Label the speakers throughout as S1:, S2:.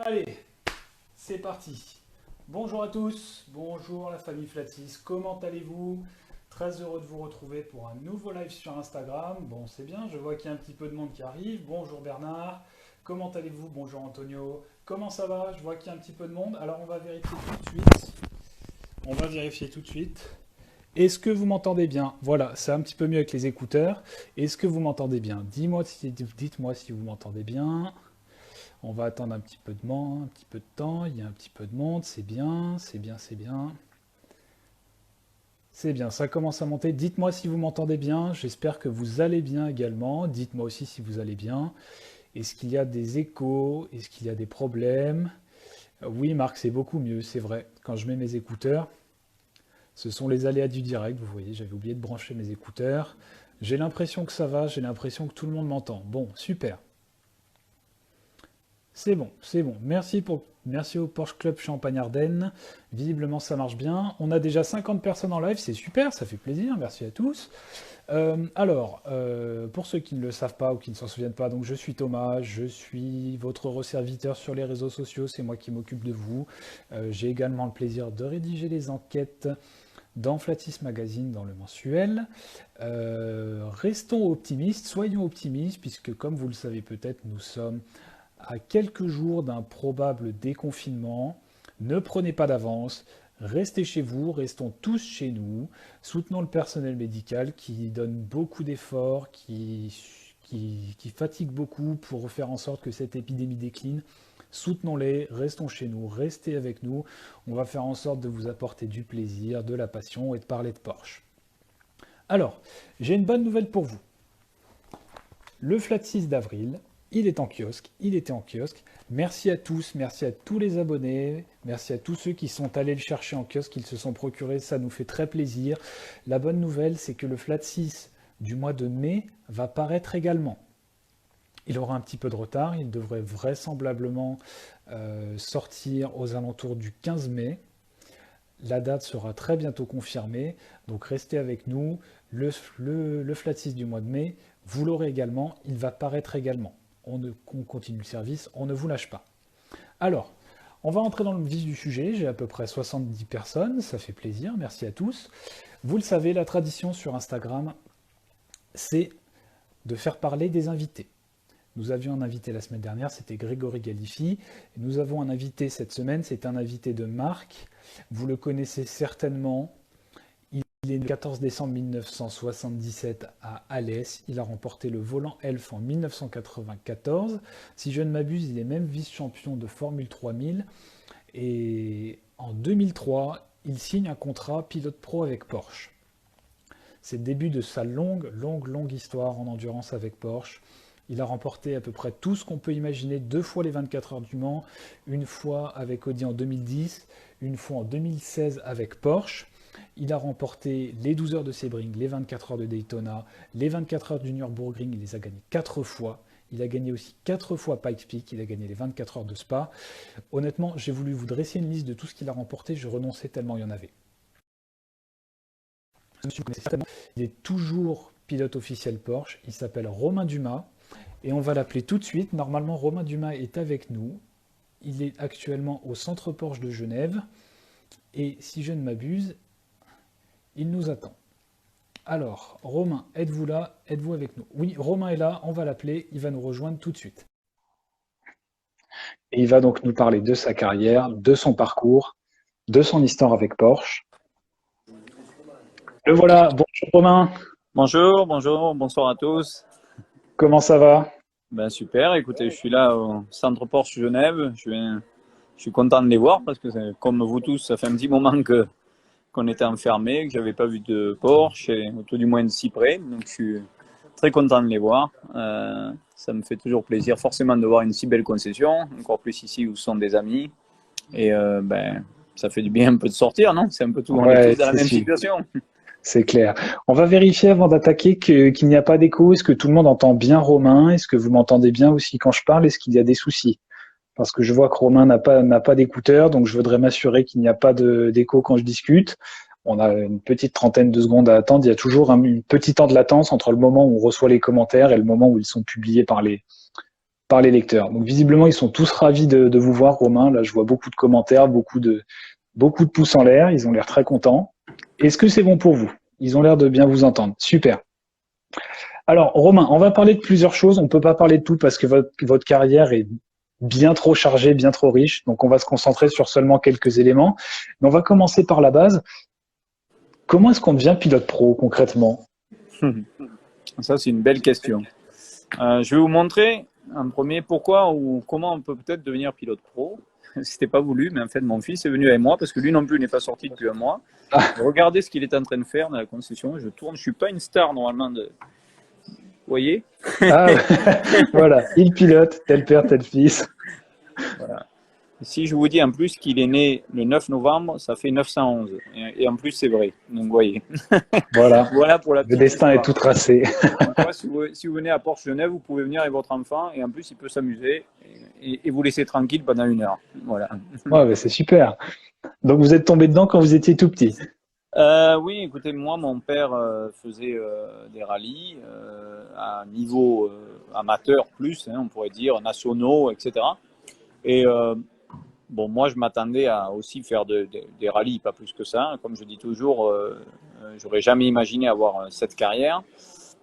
S1: Allez, c'est parti. Bonjour à tous, bonjour la famille Flatis, comment allez-vous? Très heureux de vous retrouver pour un nouveau live sur Instagram. Bon, c'est bien, je vois qu'il y a un petit peu de monde qui arrive. Bonjour Bernard, comment allez-vous? Bonjour Antonio, comment ça va? Je vois qu'il y a un petit peu de monde. Alors on va vérifier tout de suite. On va vérifier tout de suite. Est-ce que vous m'entendez bien? Voilà, c'est un petit peu mieux avec les écouteurs. Est-ce que vous m'entendez bien? Dites-moi si vous m'entendez bien. On va attendre un petit peu de temps. Il y a un petit peu de monde. C'est bien, c'est bien, c'est bien. C'est bien, ça commence à monter. Dites-moi si vous m'entendez bien. J'espère que vous allez bien également. Dites-moi aussi si vous allez bien. Est-ce qu'il y a des échos? Est-ce qu'il y a des problèmes? Oui, Marc, c'est beaucoup mieux, c'est vrai. Quand je mets mes écouteurs, ce sont les aléas du direct. Vous voyez, j'avais oublié de brancher mes écouteurs. J'ai l'impression que ça va. J'ai l'impression que tout le monde m'entend. Bon, super. C'est bon, c'est bon. Merci au Porsche Club Champagne-Ardenne. Visiblement, ça marche bien. On a déjà 50 personnes en live, c'est super, ça fait plaisir. Merci à tous. Pour ceux qui ne le savent pas ou qui ne s'en souviennent pas, donc je suis Thomas, je suis votre resserviteur sur les réseaux sociaux, c'est moi qui m'occupe de vous. J'ai également le plaisir de rédiger les enquêtes dans Flatis Magazine, dans le mensuel. Restons optimistes, soyons optimistes, puisque comme vous le savez peut-être, nous sommes à quelques jours d'un probable déconfinement. Ne prenez pas d'avance, restez chez vous, restons tous chez nous, soutenons le personnel médical qui donne beaucoup d'efforts, qui fatigue beaucoup pour faire en sorte que cette épidémie décline. Soutenons-les, restons chez nous, restez avec nous. On va faire en sorte de vous apporter du plaisir, de la passion et de parler de Porsche. Alors, j'ai une bonne nouvelle pour vous. Le Flat 6 d'avril, il est en kiosque, il était en kiosque. Merci à tous, merci à tous les abonnés, merci à tous ceux qui sont allés le chercher en kiosque, qu'ils se sont procurés, ça nous fait très plaisir. La bonne nouvelle, c'est que le Flat 6 du mois de mai va paraître également. Il aura un petit peu de retard, il devrait vraisemblablement sortir aux alentours du 15 mai. La date sera très bientôt confirmée, donc restez avec nous. Le Flat 6 du mois de mai, vous l'aurez également, il va paraître également. On continue le service, on ne vous lâche pas. Alors, on va entrer dans le vif du sujet, j'ai à peu près 70 personnes, ça fait plaisir, merci à tous. Vous le savez, la tradition sur Instagram, c'est de faire parler des invités. Nous avions un invité la semaine dernière, c'était Grégory Galifi. Nous avons un invité cette semaine, c'est un invité de Marc. Vous le connaissez certainement. Il est né le 14 décembre 1977 à Alès. Il a remporté le volant Elf en 1994. Si je ne m'abuse, il est même vice-champion de Formule 3000. Et en 2003, il signe un contrat pilote pro avec Porsche. C'est le début de sa longue histoire en endurance avec Porsche. Il a remporté à peu près tout ce qu'on peut imaginer, 2 fois les 24 heures du Mans, une fois avec Audi en 2010, une fois en 2016 avec Porsche. Il a remporté les 12 heures de Sebring, les 24 heures de Daytona, les 24 heures du Nürburgring, il les a gagnés 4 fois. Il a gagné aussi 4 fois Pikes Peak, il a gagné les 24 heures de Spa. Honnêtement, j'ai voulu vous dresser une liste de tout ce qu'il a remporté, je renonçais tellement il y en avait. Il est toujours pilote officiel Porsche, il s'appelle Romain Dumas. Et on va l'appeler tout de suite. Normalement, Romain Dumas est avec nous. Il est actuellement au centre Porsche de Genève. Et si je ne m'abuse, il nous attend. Alors, Romain, êtes-vous là? Êtes-vous avec nous? Oui, Romain est là, on va l'appeler. Il va nous rejoindre tout de suite. Et il va donc nous parler de sa carrière, de son parcours, de son histoire avec Porsche. Le voilà. Bonjour Romain.
S2: Bonjour, bonsoir à tous.
S1: Comment ça va?
S2: Ben super, écoutez, je suis là au centre Porsche Genève. Je suis content de les voir parce que comme vous tous, ça fait un petit moment qu'on était enfermés, que j'avais pas vu de Porsche, et au tout du moins de si près. Donc je suis très content de les voir. Ça me fait toujours plaisir forcément de voir une si belle concession, encore plus ici où sont des amis. Et ça fait du bien un peu de sortir, non? C'est un peu tout, on est
S1: Ouais,
S2: tous dans la
S1: c'est
S2: même
S1: sûr.
S2: situation.
S1: C'est clair. On va vérifier avant d'attaquer qu'il n'y a pas d'écho. Est-ce que tout le monde entend bien Romain? Est-ce que vous m'entendez bien aussi quand je parle? Est-ce qu'il y a des soucis? Parce que je vois que Romain n'a pas d'écouteurs, donc je voudrais m'assurer qu'il n'y a pas d'écho quand je discute. On a une petite trentaine de secondes à attendre. Il y a toujours un petit temps de latence entre le moment où on reçoit les commentaires et le moment où ils sont publiés par par les lecteurs. Donc visiblement, ils sont tous ravis de vous voir, Romain. Là, je vois beaucoup de commentaires, beaucoup de pouces en l'air. Ils ont l'air très contents. Est-ce que c'est bon pour vous? Ils ont l'air de bien vous entendre. Super. Alors, Romain, on va parler de plusieurs choses. On ne peut pas parler de tout parce que votre carrière est bien trop chargée, bien trop riche. Donc, on va se concentrer sur seulement quelques éléments. Mais on va commencer par la base. Comment est-ce qu'on devient pilote pro concrètement?
S2: Ça, c'est une belle question. Je vais vous montrer en premier pourquoi ou comment on peut peut-être devenir pilote pro. C'était pas voulu, mais en fait, mon fils est venu avec moi parce que lui non plus n'est pas sorti depuis un mois. Regardez ce qu'il est en train de faire dans la concession. Je tourne, je suis pas une star normalement de. Vous voyez?
S1: Ah, voilà, il pilote, tel père, tel fils.
S2: Voilà. Si je vous dis en plus qu'il est né le 9 novembre, ça fait 911. Et en plus, c'est vrai. Donc, vous voyez.
S1: Voilà,
S2: Voilà pour la
S1: le
S2: petite
S1: destin
S2: histoire.
S1: est tout tracé.
S2: Donc, moi, si vous venez à Porsche Genève, vous pouvez venir avec votre enfant et en plus, il peut s'amuser et vous laisser tranquille pendant 1 heure. Voilà.
S1: Ouais, c'est super. Donc, vous êtes tombé dedans quand vous étiez tout petit.
S2: Oui, écoutez, moi, mon père faisait des rallyes à niveau amateur plus, hein, on pourrait dire, nationaux, etc. Et bon, moi, je m'attendais à aussi faire des rallyes, pas plus que ça. Comme je dis toujours, j'aurais jamais imaginé avoir cette carrière.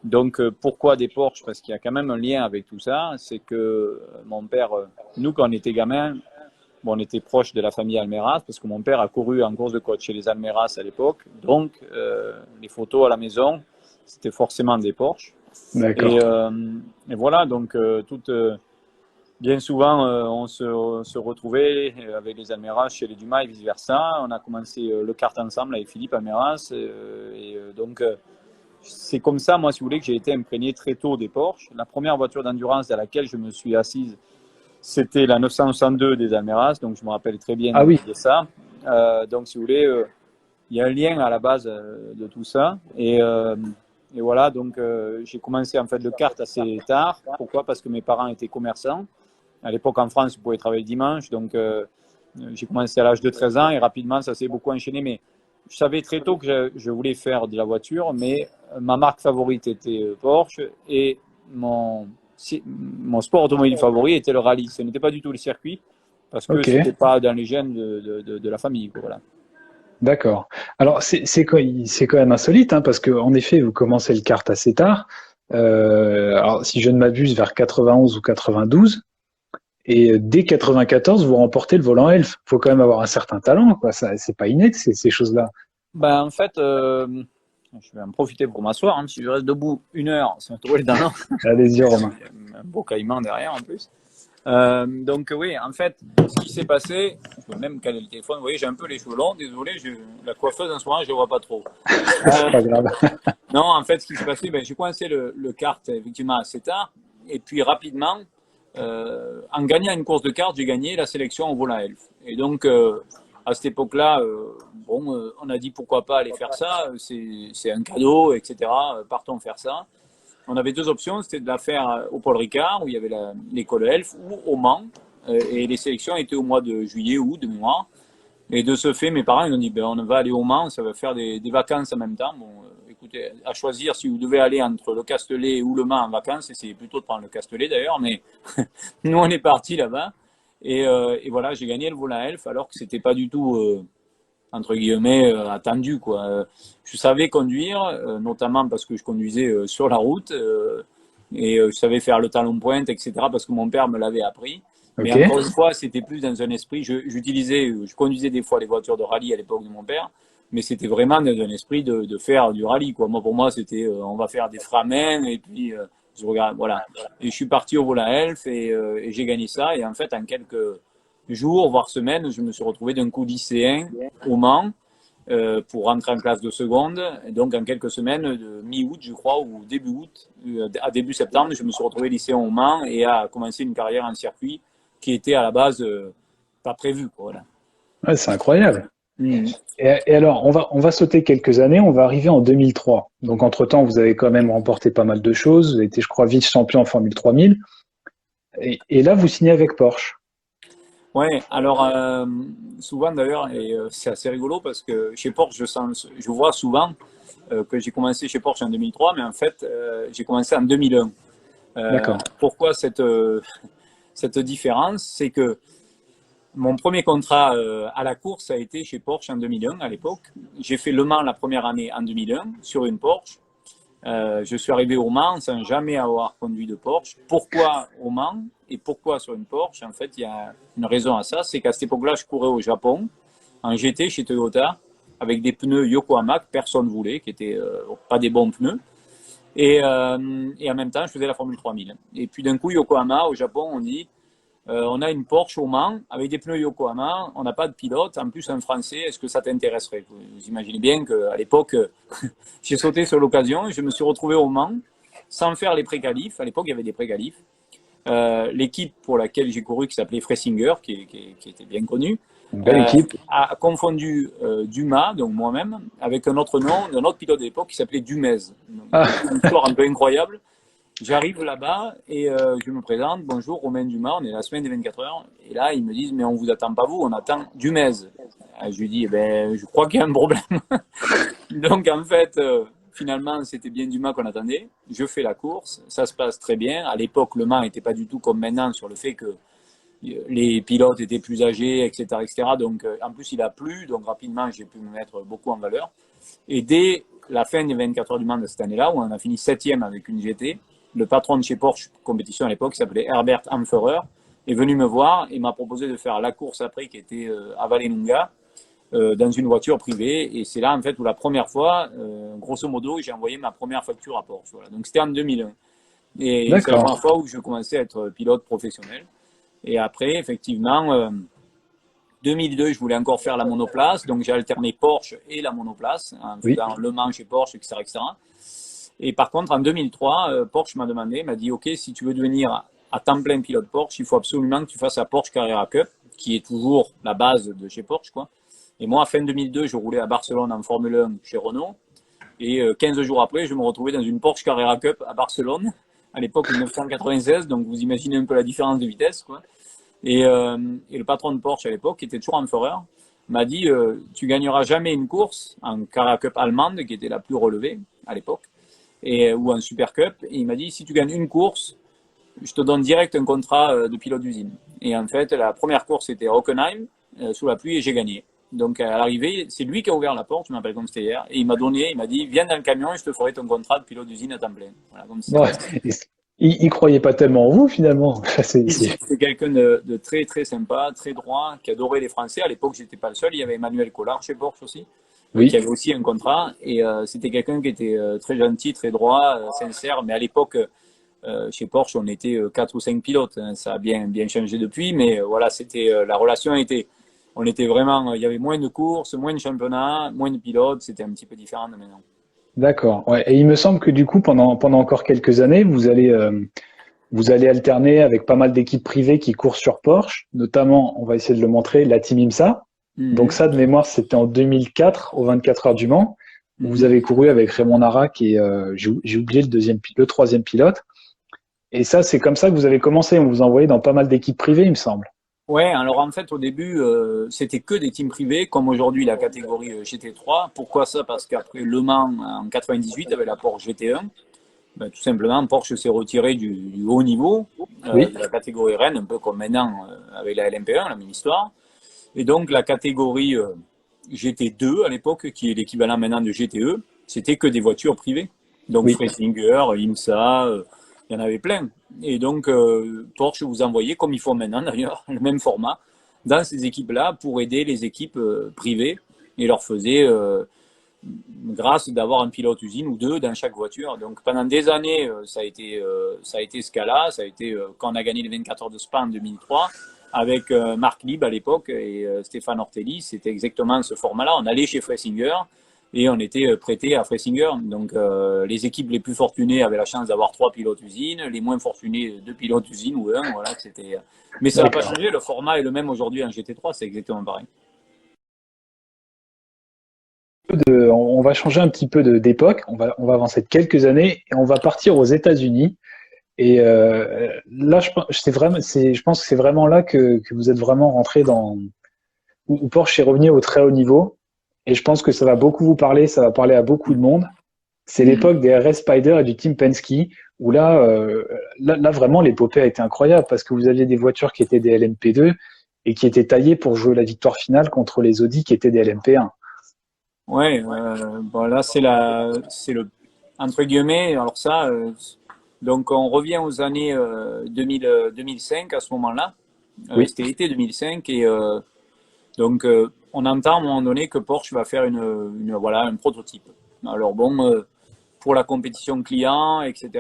S2: Donc, pourquoi des Porsche? Parce qu'il y a quand même un lien avec tout ça. C'est que mon père, nous, quand on était gamins, bon, on était proche de la famille Almeras parce que mon père a couru en course de côte chez les Almeras à l'époque. Donc, les photos à la maison, c'était forcément des Porsche.
S1: D'accord.
S2: Et voilà, donc, bien souvent, on se retrouvait avec les Almeras chez les Dumas et vice-versa. On a commencé le kart ensemble avec Philippe Almeras. Donc, c'est comme ça, moi, si vous voulez, que j'ai été imprégné très tôt des Porsche. La première voiture d'endurance dans laquelle je me suis assise, c'était la 962 des Almeras, donc je me rappelle très bien
S1: Ah oui,
S2: de ça. Donc, si vous voulez, il y a un lien à la base de tout ça. Et voilà, donc j'ai commencé en fait le kart assez tard. Pourquoi? Parce que mes parents étaient commerçants. À l'époque, en France, vous pouvez travailler le dimanche. Donc, j'ai commencé à l'âge de 13 ans et rapidement, ça s'est beaucoup enchaîné. Mais je savais très tôt que je voulais faire de la voiture, mais ma marque favorite était Porsche et mon sport automobile favori était le rallye. Ce n'était pas du tout le circuit parce que
S1: ok,
S2: ce n'était pas dans les gènes de la famille. Voilà.
S1: d'accord. Alors, c'est quand même insolite, hein, parce que en effet, vous commencez le kart assez tard. Alors, si je ne m'abuse, vers 91 ou 92. Et dès 94, vous remportez le volant Elf. Faut quand même avoir un certain talent, quoi. Ça, c'est pas inné, ces choses-là.
S2: Ben, en fait, je vais en profiter pour m'asseoir. Hein. Si je reste debout 1 heure, c'est un tour d'un an.
S1: Allez-y, Romain.
S2: Un beau caïman derrière en plus. Donc oui, en fait, ce qui s'est passé, je peux même caler le téléphone, vous voyez, j'ai un peu les cheveux longs, désolé, la coiffeuse en ce moment, je ne vois pas trop.
S1: C'est pas grave.
S2: Non, en fait, ce qui s'est passé, ben, j'ai commencé le kart effectivement assez tard, et puis rapidement, en gagnant une course de kart, j'ai gagné la sélection au volant Elf. Et donc, à cette époque-là, bon, on a dit pourquoi pas aller faire ça, c'est un cadeau, etc. Partons faire ça. On avait deux options, c'était de la faire au Paul Ricard, où il y avait l'école Elf, ou au Mans. Et les sélections étaient au mois de juillet, août, de mémoire. Et de ce fait, mes parents ils ont dit, ben, on va aller au Mans, ça va faire des vacances en même temps. Bon, écoutez, à choisir si vous devez aller entre le Castellet ou le Mans en vacances, essayez plutôt de prendre le Castellet d'ailleurs, mais nous on est partis là-bas. Et voilà, j'ai gagné le volant Elf, alors que c'était pas du tout entre guillemets attendu quoi. Je savais conduire, notamment parce que je conduisais sur la route et je savais faire le talon pointe, etc. parce que mon père me l'avait appris. Mais
S1: Ok.
S2: encore une fois, c'était plus dans un esprit. Je conduisais des fois les voitures de rallye à l'époque de mon père, mais c'était vraiment dans un esprit de faire du rallye quoi. Moi pour moi c'était on va faire des freins à main et puis je regarde voilà. Et je suis parti au volant Elf et j'ai gagné ça et en fait en quelques jours, voire semaines, je me suis retrouvé d'un coup lycéen au Mans pour rentrer en classe de seconde. Et donc, en quelques semaines, de mi-août, je crois, ou début août, à début septembre, je me suis retrouvé lycéen au Mans et a commencé une carrière en circuit qui était à la base pas prévue. Voilà.
S1: Ouais, c'est incroyable.
S2: Mmh.
S1: Et alors, on va sauter quelques années, on va arriver en 2003. Donc, entre-temps, vous avez quand même remporté pas mal de choses. Vous avez été, je crois, vice-champion en Formule 3000. Et là, vous signez avec Porsche.
S2: Ouais, alors souvent d'ailleurs, et c'est assez rigolo parce que chez Porsche, je vois souvent que j'ai commencé chez Porsche en 2003, mais en fait, j'ai commencé en 2001.
S1: D'accord.
S2: Pourquoi cette différence? C'est que mon premier contrat à la course a été chez Porsche en 2001 à l'époque. J'ai fait Le Mans la première année en 2001 sur une Porsche. Je suis arrivé au Mans sans jamais avoir conduit de Porsche. Pourquoi au Mans et pourquoi sur une Porsche? En fait, il y a une raison à ça, c'est qu'à cette époque-là, je courais au Japon en GT chez Toyota avec des pneus Yokohama que personne ne voulait, qui étaient pas des bons pneus. Et en même temps, je faisais la Formule 3000. Et puis d'un coup, Yokohama, au Japon, on dit on a une Porsche au Mans avec des pneus Yokohama, on n'a pas de pilote, en plus un Français, est-ce que ça t'intéresserait? Vous imaginez bien qu'à l'époque, j'ai sauté sur l'occasion et je me suis retrouvé au Mans sans faire les pré-qualifs. À l'époque, il y avait des pré-qualifs. L'équipe pour laquelle j'ai couru, qui s'appelait Fressinger, qui était bien connue,
S1: Une belle équipe.
S2: a confondu Dumas, donc moi-même, avec un autre nom d'un autre pilote de l'époque qui s'appelait Dumez. Donc,
S1: Ah,
S2: une histoire un peu incroyable. J'arrive là-bas et je me présente, bonjour Romain Dumas, on est la semaine des 24 heures. Et là, ils me disent, mais on vous attend pas vous, on attend Dumez. Je lui dis, eh ben, je crois qu'il y a un problème. Donc en fait, finalement, c'était bien Dumas qu'on attendait. Je fais la course, ça se passe très bien. À l'époque, Le Mans n'était pas du tout comme maintenant sur le fait que les pilotes étaient plus âgés, etc., etc. Donc en plus, il a plu, donc rapidement, j'ai pu me mettre beaucoup en valeur. Et dès la fin des 24 heures du Mans de cette année-là, où on a fini 7e avec une GT, le patron de chez Porsche Compétition à l'époque, qui s'appelait Herbert Amferer, est venu me voir et m'a proposé de faire la course après, qui était à Vallelunga, dans une voiture privée. Et c'est là, en fait, où la première fois, grosso modo, j'ai envoyé ma première facture à Porsche. Voilà. Donc c'était en 2001. Et c'est la
S1: d'accord.
S2: première fois où je commençais à être pilote professionnel. Et après, effectivement, 2002, je voulais encore faire la monoplace, donc j'ai alterné Porsche et la monoplace en
S1: Oui.
S2: faisant Le Mans chez Porsche, etc., etc. Et par contre, en 2003, Porsche m'a demandé, m'a dit, OK, si tu veux devenir à temps plein pilote Porsche, il faut absolument que tu fasses la Porsche Carrera Cup, qui est toujours la base de chez Porsche, quoi. Et moi, fin 2002, je roulais à Barcelone en Formule 1 chez Renault. Et 15 jours après, je me retrouvais dans une Porsche Carrera Cup à Barcelone, à l'époque 1996, donc vous imaginez un peu la différence de vitesse, quoi. Et le patron de Porsche à l'époque, qui était toujours en Fureur, m'a dit tu gagneras jamais une course en Carrera Cup allemande, qui était la plus relevée à l'époque, ou en Super Cup. Et il m'a dit si tu gagnes une course, je te donne direct un contrat de pilote d'usine. Et en fait, la première course était Hockenheim, sous la pluie, et j'ai gagné. Donc à l'arrivée, c'est lui qui a ouvert la porte, je m'appelle comme c'était hier, et il m'a dit viens dans le camion et je te ferai ton contrat de pilote d'usine à temps plein. Voilà, comme c'est
S1: Ouais.
S2: passé.
S1: Il croyait pas tellement en vous, finalement.
S2: C'est quelqu'un de très très sympa, très droit, qui adorait les Français. À l'époque, j'étais pas le seul. Il y avait Emmanuel Collard chez Porsche aussi, qui
S1: Oui.
S2: avait aussi un contrat. Et c'était quelqu'un qui était très gentil, très droit, sincère. Mais à l'époque, chez Porsche, on était 4 ou 5 pilotes. Hein. Ça a bien changé depuis. Mais voilà, c'était la relation était. On était vraiment. Il y avait moins de courses, moins de championnats, moins de pilotes. C'était un petit peu différent de maintenant.
S1: D'accord. Ouais. Et il me semble que du coup, pendant encore quelques années, vous allez alterner avec pas mal d'équipes privées qui courent sur Porsche, notamment, on va essayer de le montrer, la Team IMSA. Donc
S2: Mhm.
S1: ça, de mémoire, c'était en 2004, aux 24 heures du Mans, où vous
S2: Mhm.
S1: avez couru avec Raymond Nara, qui est, j'ai oublié le troisième pilote. Et ça, c'est comme ça que vous avez commencé. On vous a envoyé dans pas mal d'équipes privées, il me semble.
S2: Ouais, alors en fait au début c'était que des teams privés comme aujourd'hui la catégorie GT3. Pourquoi ça? Parce qu'après Le Mans en 98 avec la Porsche GT1, ben, tout simplement Porsche s'est retiré du haut niveau
S1: Oui.
S2: de la catégorie Rennes, un peu comme maintenant avec la LMP1, la même histoire. Et donc la catégorie GT2 à l'époque, qui est l'équivalent maintenant de GTE, c'était que des voitures privées. Donc
S1: Oui.
S2: Fressinger, IMSA, il y en avait plein. Et donc Porsche vous envoyait, comme ils font maintenant d'ailleurs, le même format, dans ces équipes-là pour aider les équipes privées et leur faisait, grâce d'avoir un pilote usine ou deux dans chaque voiture. Donc pendant des années, ça a été ce cas-là. Ça a été quand on a gagné les 24 heures de Spa en 2003 avec Marc Lieb à l'époque et Stéphane Ortelli. C'était exactement ce format-là. On allait chez Fressinger et on était prêté à Fressinger. Donc les équipes les plus fortunées avaient la chance d'avoir 3 pilotes usines, les moins fortunés 2 pilotes usines ou un. Voilà, c'était. Mais ça n'a pas
S1: D'accord.
S2: changé. Le format est le même aujourd'hui en GT3. C'est exactement pareil.
S1: On va changer un petit peu d'époque. On va avancer de quelques années et on va partir aux États-Unis. Et là, je pense que c'est vraiment là que vous êtes vraiment rentré où Porsche est revenu au très haut niveau. Et je pense que ça va beaucoup vous parler, ça va parler à beaucoup de monde. C'est l'époque des RS Spider et du Team Penske, où là vraiment, l'épopée a été incroyable parce que vous aviez des voitures qui étaient des LMP2 et qui étaient taillées pour jouer la victoire finale contre les Audi qui étaient des LMP1.
S2: Ouais, bon, là, c'est le, entre guillemets, alors ça, donc on revient aux années 2000, 2005 à ce moment-là.
S1: Oui,
S2: C'était l'été 2005 et donc on entend à un moment donné que Porsche va faire voilà, un prototype. Alors bon, pour la compétition client, etc.,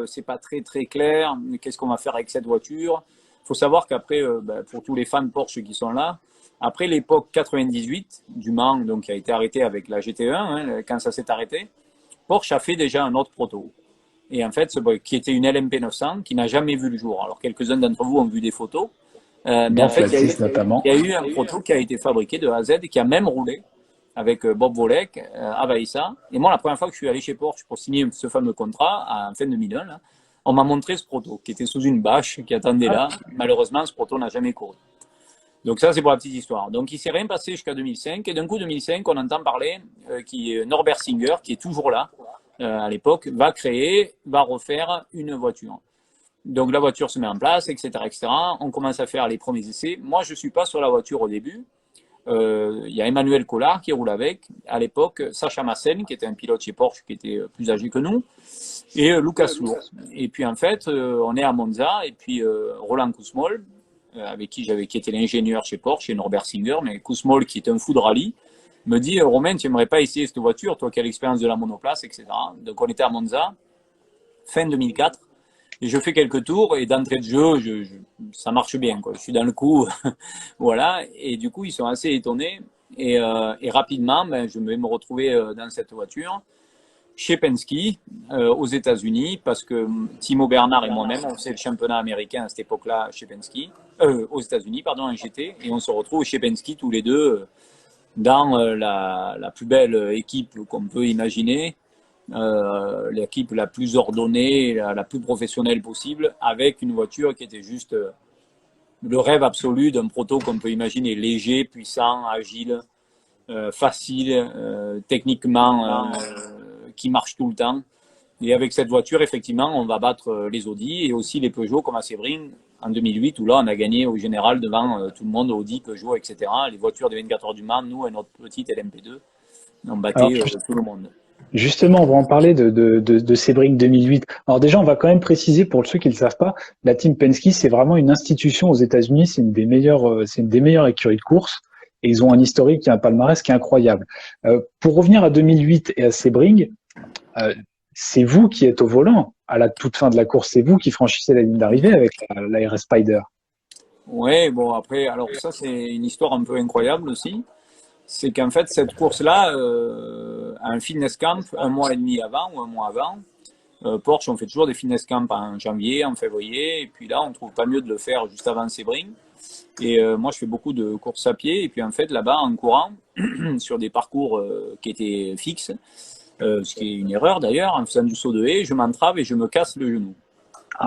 S2: c'est pas très très clair. Qu'est-ce qu'on va faire avec cette voiture? Il faut savoir qu'après, pour tous les fans Porsche qui sont là, après l'époque 98 du Mans, donc qui a été arrêté avec la GT1, hein, quand ça s'est arrêté, Porsche a fait déjà un autre proto. Et en fait, qui était une LMP 900 qui n'a jamais vu le jour. Alors quelques-uns d'entre vous ont vu des photos, mais
S1: dans
S2: en fait,
S1: Flat 6 notamment.
S2: il y a eu un proto qui a été fabriqué de A à Z et qui a même roulé avec Bob Volek à Baïssa. Et moi, la première fois que je suis allé chez Porsche pour signer ce fameux contrat, en fin 2001, là, on m'a montré ce proto qui était sous une bâche, qui attendait là. Malheureusement, ce proto n'a jamais couru. Donc ça, c'est pour la petite histoire. Donc il s'est rien passé jusqu'à 2005. Et d'un coup, 2005, on entend parler Norbert Singer, qui est toujours là à l'époque, va refaire une voiture. Donc la voiture se met en place, etc., etc. On commence à faire les premiers essais. Moi, je ne suis pas sur la voiture au début. Il y a Emmanuel Collard qui roule avec. À l'époque, Sacha Massen, qui était un pilote chez Porsche, qui était plus âgé que nous, et Lucas Lourd. Et puis en fait, on est à Monza, et puis Roland Kousmol, avec qui était l'ingénieur chez Porsche, chez Norbert Singer, mais Kousmol, qui est un fou de rallye, me dit Romain, tu n'aimerais pas essayer cette voiture, toi qui as l'expérience de la monoplace, etc. Donc on était à Monza, fin 2004. Et je fais quelques tours et d'entrée de jeu, ça marche bien, quoi. Je suis dans le coup, voilà. Et du coup, ils sont assez étonnés. Et rapidement, je vais me retrouver dans cette voiture chez Penske aux États-Unis parce que Timo Bernard et moi-même, on faisait le championnat américain à cette époque-là chez Penske, aux États-Unis, pardon, en GT. Et on se retrouve chez Penske tous les deux dans la plus belle équipe qu'on peut imaginer. L'équipe la plus ordonnée, la plus professionnelle possible, avec une voiture qui était juste le rêve absolu d'un proto qu'on peut imaginer, léger, puissant, agile, facile, techniquement, qui marche tout le temps. Et avec cette voiture, effectivement, on va battre les Audi et aussi les Peugeot comme à Sebring en 2008, où là, on a gagné au général devant tout le monde, Audi, Peugeot, etc. Les voitures des 24 heures du Mans, nous et notre petite LMP2, on
S1: Alors
S2: battait tout le monde.
S1: justement, on va en parler de Sebring 2008. Alors déjà, on va quand même préciser pour ceux qui ne le savent pas, la Team Penske, c'est vraiment une institution aux États-Unis, c'est une des meilleures écuries de course. Et ils ont un historique et un palmarès qui est incroyable. Pour revenir à 2008 et à Sebring, c'est vous qui êtes au volant à la toute fin de la course. C'est vous qui franchissez la ligne d'arrivée avec la RS Spider.
S2: Ouais, bon, après, alors ça, c'est une histoire un peu incroyable aussi. C'est qu'en fait, cette course-là, a un fitness camp un mois et demi avant ou un mois avant. Porsche, on fait toujours des fitness camps en janvier, en février, et puis là, on trouve pas mieux de le faire juste avant Sebring. Et moi, je fais beaucoup de courses à pied, et puis en fait, là-bas, en courant, sur des parcours qui étaient fixes, ce qui est une erreur d'ailleurs, en faisant du saut de haie, je m'entrave et je me casse le genou.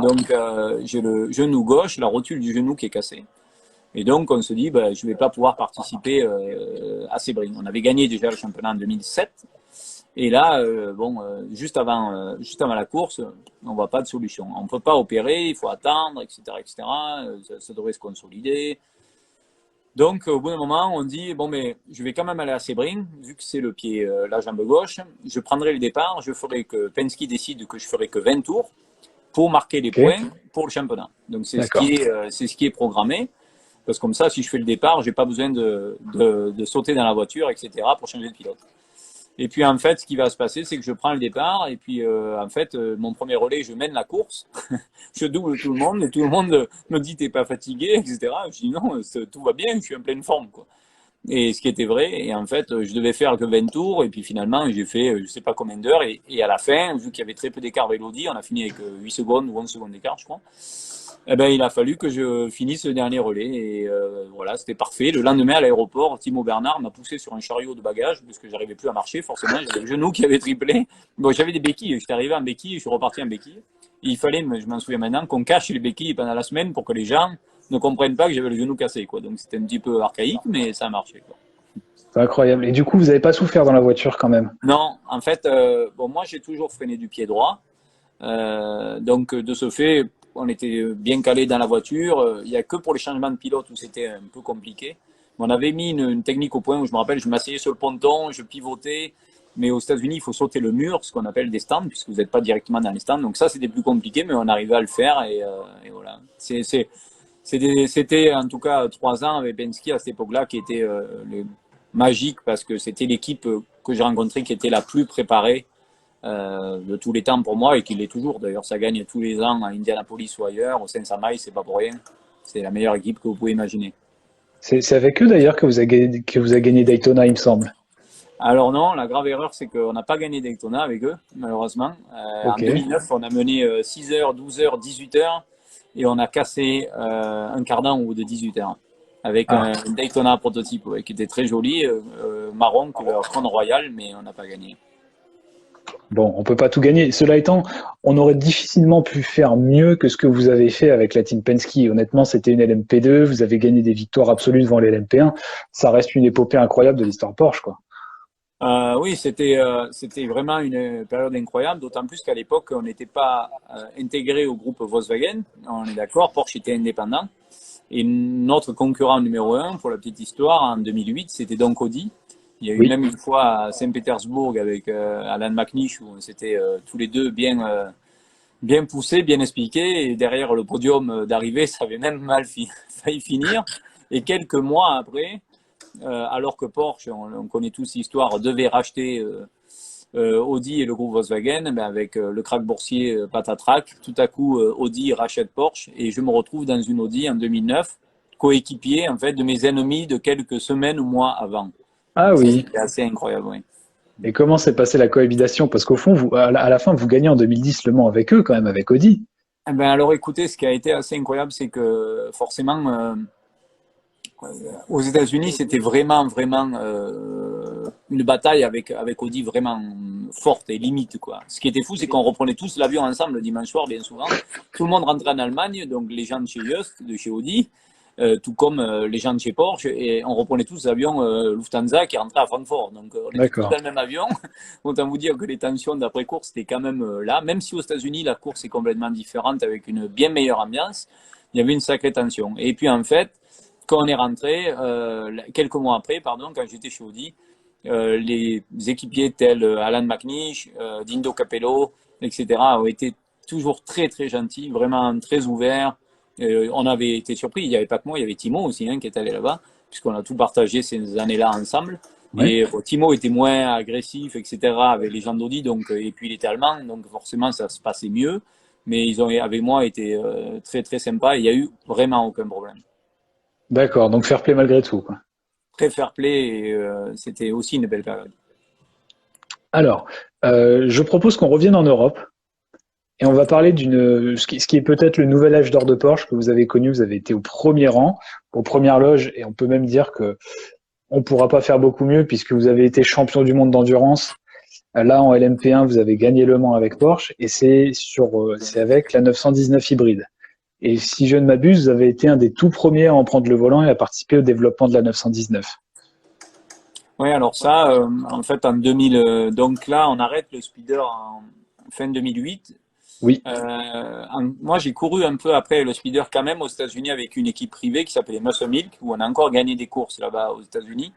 S2: Donc, j'ai le genou gauche, la rotule du genou qui est cassée. Et donc, on se dit, je ne vais pas pouvoir participer à Sebring. On avait gagné déjà le championnat en 2007. Et là, juste avant la course, on ne voit pas de solution. On ne peut pas opérer, il faut attendre, etc., etc. Ça devrait se consolider. Donc, au bout d'un moment, on dit, mais je vais quand même aller à Sebring, vu que c'est le pied, la jambe gauche. Je prendrai le départ, je ferai que Penske décide que je ferai que 20 tours pour marquer les
S1: Ok,
S2: points pour le championnat. Donc, c'est
S1: d'accord.
S2: ce qui est programmé. Parce que comme ça, si je fais le départ, j'ai pas besoin de sauter dans la voiture, etc. pour changer de pilote. Et puis en fait, ce qui va se passer, c'est que je prends le départ et puis en fait, mon premier relais, je mène la course, je double tout le monde et tout le monde me dit t'es pas fatigué, etc. Je dis non, tout va bien, je suis en pleine forme, quoi. Et ce qui était vrai, et en fait, je devais faire que 20 tours, et puis finalement, j'ai fait je sais pas combien d'heures, et à la fin, vu qu'il y avait très peu d'écart avec l'Audi, on a fini avec 8 secondes ou 11 secondes d'écart, je crois. Eh ben, il a fallu que je finisse le dernier relais et voilà, c'était parfait. Le lendemain à l'aéroport, Timo Bernard m'a poussé sur un chariot de bagages parce que j'arrivais plus à marcher. Forcément, j'avais le genou qui avait triplé. Bon, j'avais des béquilles. J'étais arrivé en béquille, je suis reparti en béquille. Et il fallait, je m'en souviens maintenant, qu'on cache les béquilles pendant la semaine pour que les gens ne comprennent pas que j'avais le genou cassé, quoi. Donc c'était un petit peu archaïque, mais ça a marché, quoi.
S1: C'est incroyable. Et du coup, vous n'avez pas souffert dans la voiture quand même?
S2: Non, en fait, bon, moi j'ai toujours freiné du pied droit. Donc de ce fait, on était bien calé dans la voiture. Il n'y a que pour les changements de pilote où c'était un peu compliqué. On avait mis une technique au point où je me rappelle, je m'asseyais sur le ponton, je pivotais. Mais aux États-Unis, il faut sauter le mur, ce qu'on appelle des stands, puisque vous n'êtes pas directement dans les stands. Donc ça, c'était plus compliqué, mais on arrivait à le faire et voilà. C'était en tout cas 3 ans avec Penske à cette époque-là qui était magique parce que c'était l'équipe que j'ai rencontrée qui était la plus préparée de tous les temps pour moi et qui l'est toujours. D'ailleurs, ça gagne tous les ans à Indianapolis ou ailleurs, au 500 miles, c'est pas pour rien. C'est la meilleure équipe que vous pouvez imaginer.
S1: C'est avec eux d'ailleurs que vous avez gagné Daytona, il me semble.
S2: Alors non, la grave erreur, c'est qu'on n'a pas gagné Daytona avec eux, malheureusement. En
S1: Ok.
S2: 2009, on a mené 6 heures, 12 heures, 18 heures et on a cassé un cardan au bout de 18 heures avec un
S1: Ah,
S2: Daytona prototype ouais, qui était très joli, marron, couleur Crown Royal, mais on n'a pas gagné.
S1: bon, on peut pas tout gagner. Cela étant, on aurait difficilement pu faire mieux que ce que vous avez fait avec la Team Penske. Honnêtement, c'était une LMP2, vous avez gagné des victoires absolues devant les LMP1. Ça reste une épopée incroyable de l'histoire Porsche, quoi.
S2: Oui, c'était vraiment une période incroyable, d'autant plus qu'à l'époque, on n'était pas intégré au groupe Volkswagen. On est d'accord, Porsche était indépendant. Et notre concurrent numéro un, pour la petite histoire, en 2008, c'était donc Audi. Il y a eu
S1: Oui.
S2: même une fois à Saint-Pétersbourg avec Alan McNish où on s'était tous les deux bien poussés, bien expliqués. Et derrière le podium d'arrivée, ça avait même failli finir. Et quelques mois après, alors que Porsche, on connaît tous l'histoire, devait racheter Audi et le groupe Volkswagen, ben avec le krach boursier patatrac, tout à coup Audi rachète Porsche et je me retrouve dans une Audi en 2009, coéquipier en fait de mes ennemis de quelques semaines ou mois avant.
S1: Ah
S2: Donc ça
S1: oui.
S2: c'était assez incroyable. Oui.
S1: Et comment s'est passée la cohabitation? Parce qu'au fond, vous, à la fin, vous gagnez en 2010 Le Mans avec eux, quand même, avec Audi.
S2: Eh ben alors écoutez, ce qui a été assez incroyable, c'est que forcément aux États-Unis, c'était vraiment une bataille avec Audi vraiment forte et limite quoi. Ce qui était fou, c'est qu'on reprenait tous l'avion ensemble le dimanche soir, bien souvent. Tout le monde rentrait en Allemagne, donc les gens de chez Just, de chez Audi, tout comme les gens de chez Porsche, et on reprenait tous l'avion Lufthansa qui rentrait à Francfort. Donc on était tous
S1: D'accord.
S2: dans le même avion. Autant vous dire que les tensions d'après course étaient quand même là, même si aux États-Unis la course est complètement différente avec une bien meilleure ambiance. Il y avait une sacrée tension. Et puis en fait quand on est rentré, quelques mois après, pardon, quand j'étais chez Audi, les équipiers tels Alan McNish, Dindo Capello, etc., ont été toujours très gentils, vraiment très ouverts. On avait été surpris, il n'y avait pas que moi, il y avait Timo aussi hein, qui est allé là-bas, puisqu'on a tout partagé ces années-là ensemble.
S1: Ouais.
S2: Et bon, Timo était moins agressif, etc., avec les gens d'Audi, donc, et puis il était allemand, donc forcément ça se passait mieux. Mais ils ont, avec moi, été très sympas, et il n'y a eu vraiment aucun problème.
S1: D'accord. Donc, fair play malgré tout, quoi.
S2: Très fair play et c'était aussi une belle période.
S1: Alors, je propose qu'on revienne en Europe. Et on va parler ce qui est peut-être le nouvel âge d'or de Porsche que vous avez connu. Vous avez été au premier rang, aux premières loges, et on peut même dire que on pourra pas faire beaucoup mieux puisque vous avez été champion du monde d'endurance. Là, en LMP1, vous avez gagné Le Mans avec Porsche, et c'est avec la 919 hybride. Et si je ne m'abuse, vous avez été un des tout premiers à en prendre le volant et à participer au développement de la 919.
S2: Oui, alors ça, en fait, en 2000, donc là, on arrête le speeder en fin 2008.
S1: Oui,
S2: Moi, j'ai couru un peu après le speeder quand même aux États-Unis avec une équipe privée qui s'appelait Muscle Milk, où on a encore gagné des courses là-bas aux États-Unis,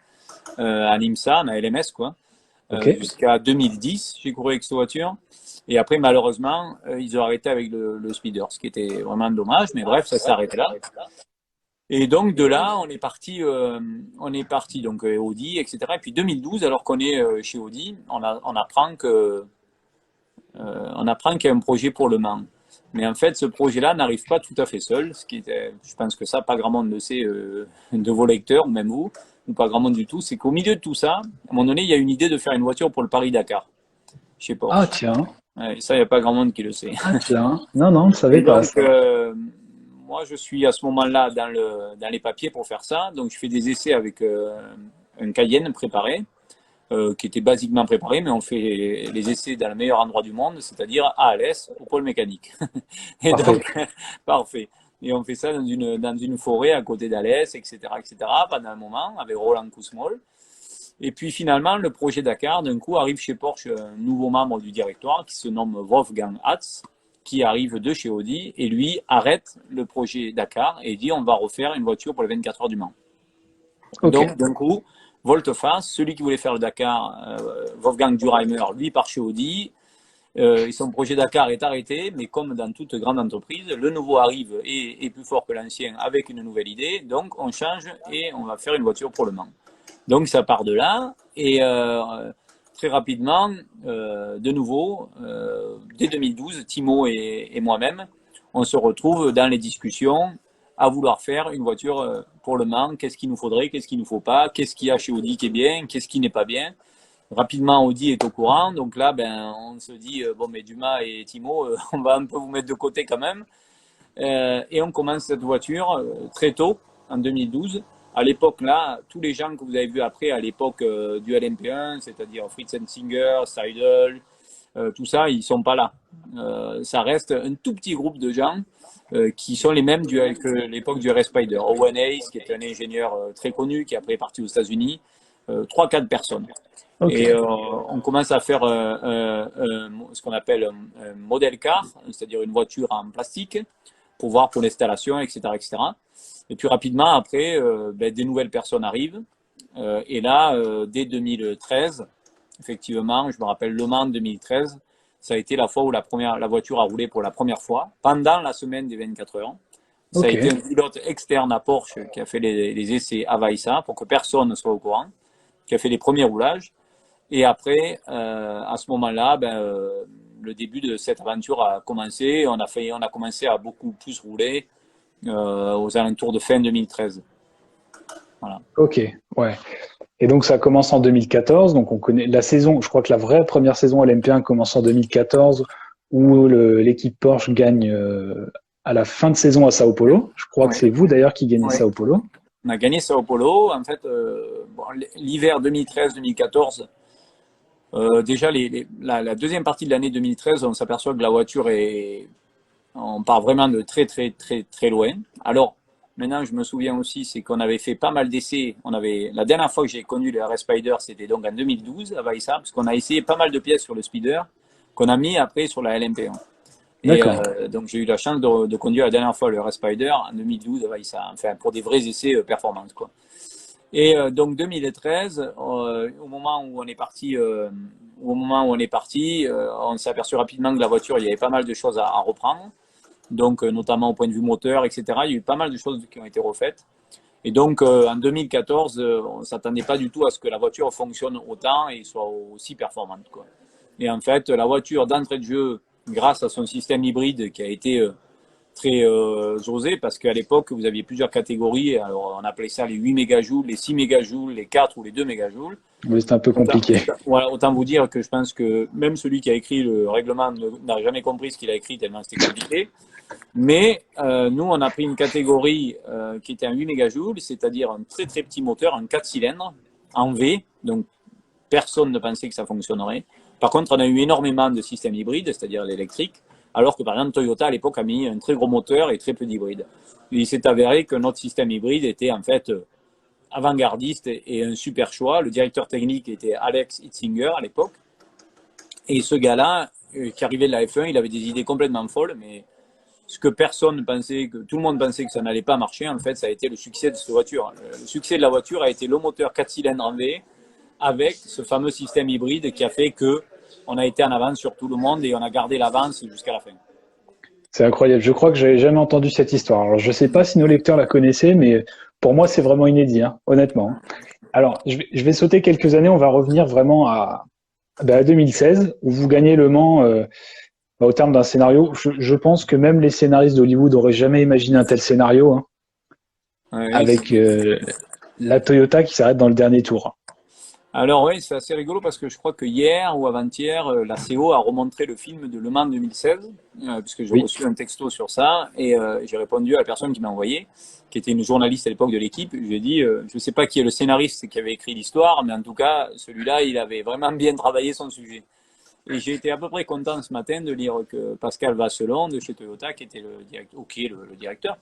S2: à l'IMSA, en LMS, quoi.
S1: ok.
S2: Jusqu'à 2010, j'ai couru avec cette voiture. Et après, malheureusement, ils ont arrêté avec le speeder, ce qui était vraiment dommage. Mais bref, ça s'est arrêté là. Et donc de là, on est parti donc Audi, etc. Et puis 2012, alors qu'on est chez Audi, on apprend qu'il y a un projet pour Le Mans. Mais en fait, ce projet-là n'arrive pas tout à fait seul. Je pense que ça, pas grand monde le sait de vos lecteurs, ou même vous, ou pas grand monde du tout. C'est qu'au milieu de tout ça, à un moment donné, il y a une idée de faire une voiture pour le Paris-Dakar chez
S1: Ah
S2: Porsche.
S1: tiens,
S2: Ouais, ça, il n'y a pas grand monde qui le sait.
S1: ah tiens. Non, non, on ne savait
S2: Et
S1: pas
S2: donc,
S1: ça.
S2: moi, je suis à ce moment-là dans les papiers pour faire ça. Donc, je fais des essais avec un Cayenne préparé, qui était basiquement préparé, mais on fait les essais dans le meilleur endroit du monde, c'est-à-dire à Alès, au pôle mécanique. Et
S1: Parfait.
S2: donc, parfait. Et on fait ça dans une forêt à côté d'Alès, etc., pendant un moment, avec Roland Kousmol. Et puis finalement, le projet Dakar, d'un coup, arrive chez Porsche un nouveau membre du directoire qui se nomme Wolfgang Hatz, qui arrive de chez Audi, et lui arrête le projet Dakar et dit on va refaire une voiture pour les 24 heures du Mans.
S1: Ok.
S2: Donc d'un coup, volte-face, celui qui voulait faire le Dakar, Wolfgang Durheimer, lui part chez Audi, et son projet Dakar est arrêté, mais comme dans toute grande entreprise, le nouveau arrive et est plus fort que l'ancien avec une nouvelle idée, donc on change et on va faire une voiture pour le Mans. Donc ça part de là, et très rapidement, de nouveau, dès 2012, Timo et moi-même, on se retrouve dans les discussions à vouloir faire une voiture pour le Mans. Qu'est-ce qu'il nous faudrait, qu'est-ce qu'il ne nous faut pas, qu'est-ce qu'il y a chez Audi qui est bien, qu'est-ce qui n'est pas bien. Rapidement, Audi est au courant, donc là, ben, on se dit, bon, mais Dumas et Timo, on va un peu vous mettre de côté quand même. Et on commence cette voiture très tôt, en 2012. À l'époque, là, tous les gens que vous avez vus après, à l'époque du LMP1, c'est-à-dire Fritz Singer, Seidel, tout ça, ils sont pas là. Ça reste un tout petit groupe de gens qui sont les mêmes que l'époque du RS Spider. Owen Hayes, qui est un ingénieur très connu, qui est après parti aux États-Unis, 3-4 personnes.
S1: Ok.
S2: Et on commence à faire ce qu'on appelle un modèle car, c'est-à-dire une voiture en plastique, pour voir pour l'installation, etc., etc. Et puis rapidement, après, ben, des nouvelles personnes arrivent. Et là, dès 2013, effectivement, je me rappelle Le Mans 2013, ça a été la fois où la voiture a roulé pour la première fois, pendant la semaine des 24 heures. Ça a
S1: Ok.
S2: été un pilote externe à Porsche qui a fait les essais à Vaissa pour que personne ne soit au courant, qui a fait les premiers roulages. Et après, à ce moment-là, ben, le début de cette aventure a commencé. On a commencé à beaucoup plus rouler aux alentours de fin 2013. Voilà.
S1: Ok. Ouais. Et donc ça commence en 2014. Donc on connaît la saison. Je crois que la vraie première saison LMP1 commence en 2014, où l'équipe Porsche gagne à la fin de saison à Sao Paulo. Je crois que
S2: Ouais.
S1: c'est vous d'ailleurs qui gagnez
S2: Ouais.
S1: Sao Paulo.
S2: On a gagné Sao Paulo. En fait, bon, l'hiver 2013-2014, déjà la deuxième partie de l'année 2013, on s'aperçoit que la voiture on part vraiment de très très très très loin. Alors maintenant, je me souviens aussi, c'est qu'on avait fait pas mal d'essais. La dernière fois que j'ai connu le RS Spider, c'était donc en 2012 à Vaissa, parce qu'on a essayé pas mal de pièces sur le Speeder qu'on a mis après sur la LMP1. Et
S1: D'accord.
S2: donc j'ai eu la chance de conduire la dernière fois le RS Spider en 2012 à Vaissa, enfin pour des vrais essais performance quoi. Et donc 2013, au moment où on est parti, on s'est aperçu rapidement que la voiture, il y avait pas mal de choses à reprendre. Donc notamment au point de vue moteur, etc. Il y a eu pas mal de choses qui ont été refaites. Et donc en 2014, on ne s'attendait pas du tout à ce que la voiture fonctionne autant et soit aussi performante, quoi. Et en fait, la voiture d'entrée de jeu, grâce à son système hybride qui a été très osé, parce qu'à l'époque, vous aviez plusieurs catégories. Alors, on appelait ça les 8 mégajoules, les 6 mégajoules, les 4 ou les 2 mégajoules.
S1: Oui, c'est un peu compliqué.
S2: Voilà, autant vous dire que je pense que même celui qui a écrit le règlement n'a jamais compris ce qu'il a écrit tellement c'était compliqué. Mais nous, on a pris une catégorie qui était un 8 mégajoules, c'est-à-dire un très très petit moteur, un 4 cylindres en V. Donc, personne ne pensait que ça fonctionnerait. Par contre, on a eu énormément de systèmes hybrides, c'est-à-dire l'électrique, alors que par exemple Toyota à l'époque a mis un très gros moteur et très peu d'hybrides. Il s'est avéré que notre système hybride était en fait avant-gardiste et un super choix. Le directeur technique était Alex Hitzinger à l'époque. Et ce gars-là, qui arrivait de la F1, il avait des idées complètement folles, mais ce que personne pensait, que tout le monde pensait que ça n'allait pas marcher, en fait, ça a été le succès de cette voiture. Le succès de la voiture a été le moteur 4 cylindres en V avec ce fameux système hybride qui a fait que on a été en avance sur tout le monde et on a gardé l'avance jusqu'à la fin.
S1: C'est incroyable. Je crois que j'avais jamais entendu cette histoire. Alors je sais pas si nos lecteurs la connaissaient, mais pour moi c'est vraiment inédit, hein, honnêtement. Alors je vais sauter quelques années. On va revenir vraiment à 2016 où vous gagnez Le Mans. Au terme d'un scénario, je pense que même les scénaristes d'Hollywood n'auraient jamais imaginé un tel scénario, hein,
S2: Oui,
S1: avec la Toyota qui s'arrête dans le dernier tour.
S2: alors oui, c'est assez rigolo parce que je crois que hier ou avant-hier, la CO a remontré le film de Le Mans 2016, puisque j'ai
S1: Oui,
S2: reçu un texto sur ça, et j'ai répondu à la personne qui m'a envoyé, qui était une journaliste à l'époque de l'équipe. Je lui ai dit, je ne sais pas qui est le scénariste qui avait écrit l'histoire, mais en tout cas, celui-là, il avait vraiment bien travaillé son sujet. Et j'ai été à peu près content ce matin de lire que Pascal Vasselon de chez Toyota, qui était le directeur,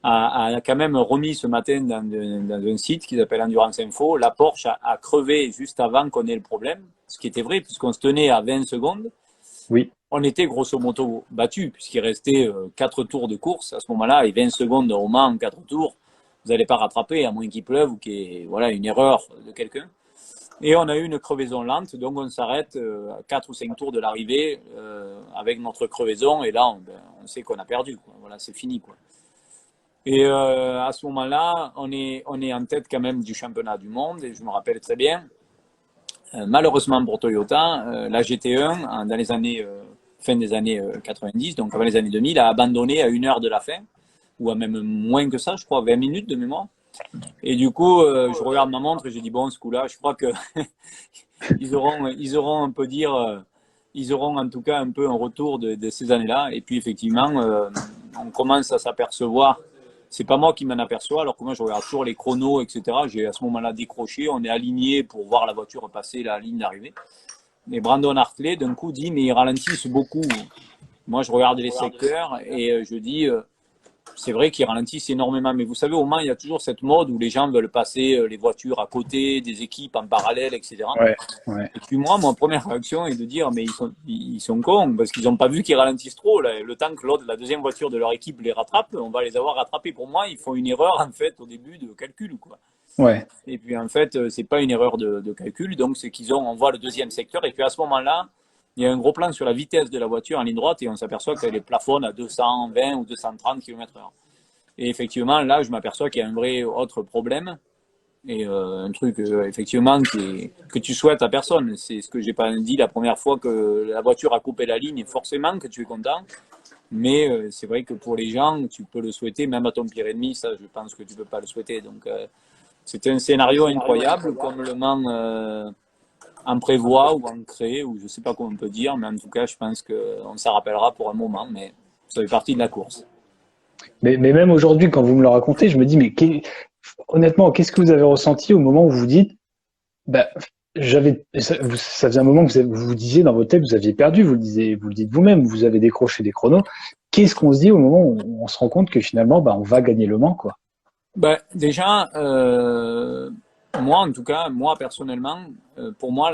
S2: a quand même remis ce matin dans un site qui s'appelle Endurance Info, la Porsche a crevé juste avant qu'on ait le problème, ce qui était vrai puisqu'on se tenait à 20 secondes.
S1: Oui.
S2: On était grosso modo battu puisqu'il restait 4 tours de course à ce moment-là et 20 secondes au Mans en 4 tours. Vous n'allez pas rattraper à moins qu'il pleuve ou qu'il y ait une erreur de quelqu'un. Et on a eu une crevaison lente, donc on s'arrête à 4 ou 5 tours de l'arrivée avec notre crevaison, et là on sait qu'on a perdu, quoi. Voilà, c'est fini, quoi. Et à ce moment-là, on est en tête quand même du championnat du monde, et je me rappelle très bien, malheureusement pour Toyota, la GT1, dans les années, fin des années 90, donc avant les années 2000, a abandonné à 1 heure de la fin, ou à même moins que ça, je crois, 20 minutes de mémoire. Et du coup, je regarde ma montre et j'ai dit bon, ce coup-là, je crois que ils auront un peu ils auront en tout cas un peu un retour de ces années-là. Et puis effectivement, on commence à s'apercevoir. C'est pas moi qui m'en aperçois, alors que moi je regarde toujours les chronos, etc. J'ai à ce moment-là décroché, on est aligné pour voir la voiture passer la ligne d'arrivée. Et Brandon Hartley d'un coup dit mais ils ralentissent beaucoup. Moi je regarde les secteurs et je dis c'est vrai qu'ils ralentissent énormément, mais vous savez, au Mans, il y a toujours cette mode où les gens veulent passer les voitures à côté, des équipes en parallèle, etc.
S1: Ouais, ouais.
S2: Et puis moi, ma première réaction est de dire, mais ils sont cons, parce qu'ils n'ont pas vu qu'ils ralentissent trop. Là. Le temps que la deuxième voiture de leur équipe les rattrape, on va les avoir rattrapés. Pour moi, ils font une erreur, en fait, au début de calcul, quoi.
S1: Ouais.
S2: Et puis, en fait, c'est pas une erreur de calcul, donc c'est on voit le deuxième secteur, et puis à ce moment-là, il y a un gros plan sur la vitesse de la voiture en ligne droite et on s'aperçoit qu'elle est plafonne à 220 ou 230 km/h. Et effectivement, là, je m'aperçois qu'il y a un vrai autre problème et un truc effectivement que tu souhaites à personne. C'est ce que j'ai pas dit la première fois que la voiture a coupé la ligne, forcément que tu es content. Mais c'est vrai que pour les gens, tu peux le souhaiter, même à ton pire ennemi, ça, je pense que tu peux pas le souhaiter. Donc, c'était un scénario incroyable, comme le Mans en prévoit ou en crée, ou je sais pas comment on peut dire, mais en tout cas, je pense qu'on s'en rappellera pour un moment, mais ça fait partie de la course.
S1: Mais même aujourd'hui, quand vous me le racontez, je me dis, mais honnêtement, qu'est-ce que vous avez ressenti au moment où vous dites, bah, ça faisait un moment que vous vous disiez dans votre tête, vous aviez perdu, vous le dites vous-même, vous avez décroché des chronos. Qu'est-ce qu'on se dit au moment où on se rend compte que finalement, bah, on va gagner le Mans, quoi?
S2: Bah, déjà, moi, en tout cas, moi personnellement, pour moi,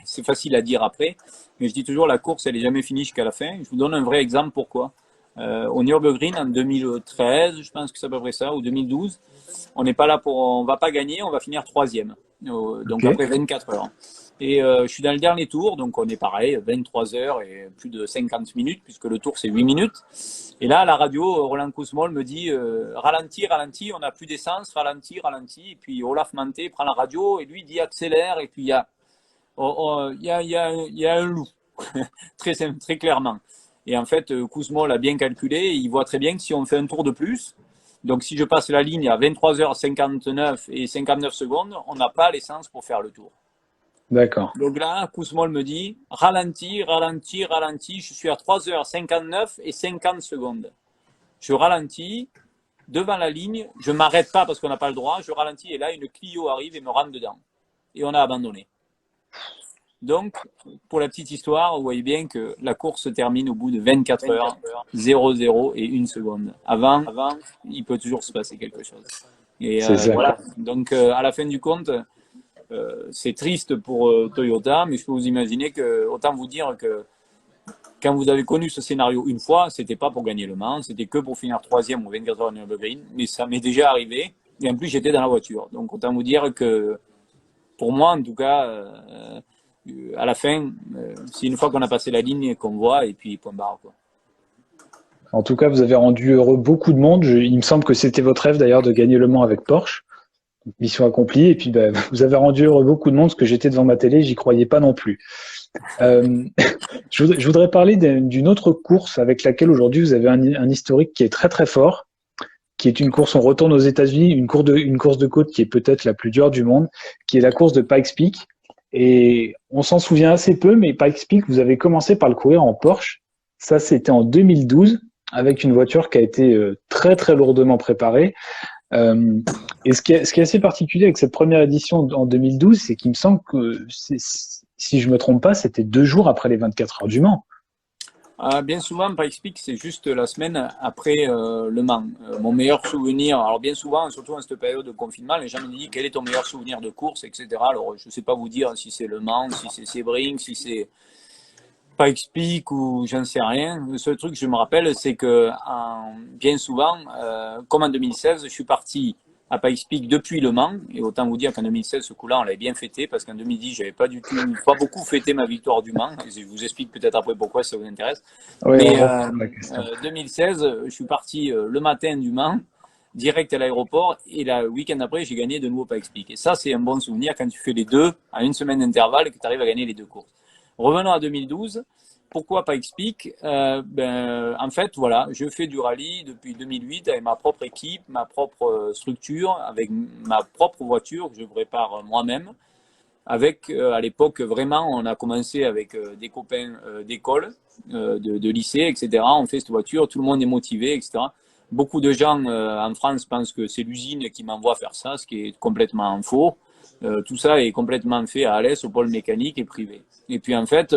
S2: c'est facile à dire après, mais je dis toujours la course, elle est jamais finie jusqu'à la fin. Je vous donne un vrai exemple pourquoi. Au Nürburgring en 2013, je pense que c'est à peu près ça, ou 2012, on n'est pas là on va pas gagner, on va finir troisième. Donc après 24 heures. Et je suis dans le dernier tour, donc on est pareil, 23 heures et plus de 50 minutes, puisque le tour c'est 8 minutes. Et là, à la radio, Roland Kousmol me dit ralenti, ralenti, on n'a plus d'essence, ralenti, ralenti. Et puis Olaf Manté prend la radio et lui dit accélère. Et puis il y a un loup, très clairement. Et en fait, Kousmol a bien calculé, il voit très bien que si on fait un tour de plus, donc si je passe la ligne à 23h59 et 59 secondes, on n'a pas l'essence pour faire le tour.
S1: D'accord.
S2: Donc là, Kousmol me dit ralenti, ralenti, ralenti, je suis à 3h59 et 50 secondes. Je ralentis devant la ligne, je ne m'arrête pas parce qu'on n'a pas le droit, je ralentis et là, une Clio arrive et me rentre dedans. Et on a abandonné. Donc, pour la petite histoire, vous voyez bien que la course se termine au bout de 24 heures, 0,0 et 1 seconde. Avant, il peut toujours se passer quelque chose. Et voilà. Donc, à la fin du compte, c'est triste pour Toyota, mais je peux vous imaginer que, autant vous dire que quand vous avez connu ce scénario une fois, c'était pas pour gagner le Mans, c'était que pour finir troisième ou 24 heures de Nürburgring, mais ça m'est déjà arrivé. Et en plus, j'étais dans la voiture. Donc, autant vous dire que, pour moi, en tout cas, à la fin, c'est une fois qu'on a passé la ligne qu'on voit et puis point barre, quoi.
S1: En tout cas, vous avez rendu heureux beaucoup de monde. Il me semble que c'était votre rêve d'ailleurs de gagner le Mans avec Porsche. Mission accomplie. Et puis, bah, vous avez rendu heureux beaucoup de monde parce que j'étais devant ma télé, j'y croyais pas non plus. Je voudrais parler d'une autre course avec laquelle aujourd'hui vous avez un historique qui est très très fort, qui est une course, on retourne aux États-Unis, une course de côte qui est peut-être la plus dure du monde, qui est la course de Pikes Peak. Et on s'en souvient assez peu, mais Pikes Peak, vous avez commencé par le courir en Porsche. Ça, c'était en 2012, avec une voiture qui a été très très lourdement préparée. Et ce qui est assez particulier avec cette première édition en 2012, c'est qu'il me semble que si je me trompe pas, c'était 2 jours après les 24 heures du Mans.
S2: Bien souvent, Pikes Peak, c'est juste la semaine après Le Mans. Mon meilleur souvenir, alors bien souvent, surtout en cette période de confinement, les gens me disent quel est ton meilleur souvenir de course, etc. Alors, je ne sais pas vous dire si c'est Le Mans, si c'est Sebring, si c'est Pikes Peak ou j'en sais rien. Le seul truc que je me rappelle, c'est que bien souvent, comme en 2016, je suis parti à Pikes Peak depuis Le Mans. Et autant vous dire qu'en 2016, ce coup-là, on l'avait bien fêté parce qu'en 2010, j'avais pas du tout, pas beaucoup fêté ma victoire du Mans. Je vous explique peut-être après pourquoi si ça vous intéresse.
S1: Oui,
S2: Mais
S1: on reprend la question.
S2: 2016, je suis parti le matin du Mans, direct à l'aéroport, et le week-end après, j'ai gagné de nouveau Pikes Peak. Et ça, c'est un bon souvenir quand tu fais les deux à une semaine d'intervalle et que tu arrives à gagner les deux courses. Revenons à 2012. Pourquoi Pikes Peak? En fait, voilà, je fais du rallye depuis 2008 avec ma propre équipe, ma propre structure, avec ma propre voiture que je prépare moi-même. Avec, à l'époque, vraiment, on a commencé avec des copains d'école, de lycée, etc. On fait cette voiture, tout le monde est motivé, etc. Beaucoup de gens en France pensent que c'est l'usine qui m'envoie faire ça, ce qui est complètement faux. Tout ça est complètement fait à Alès, au pôle mécanique et privé. Et puis en fait,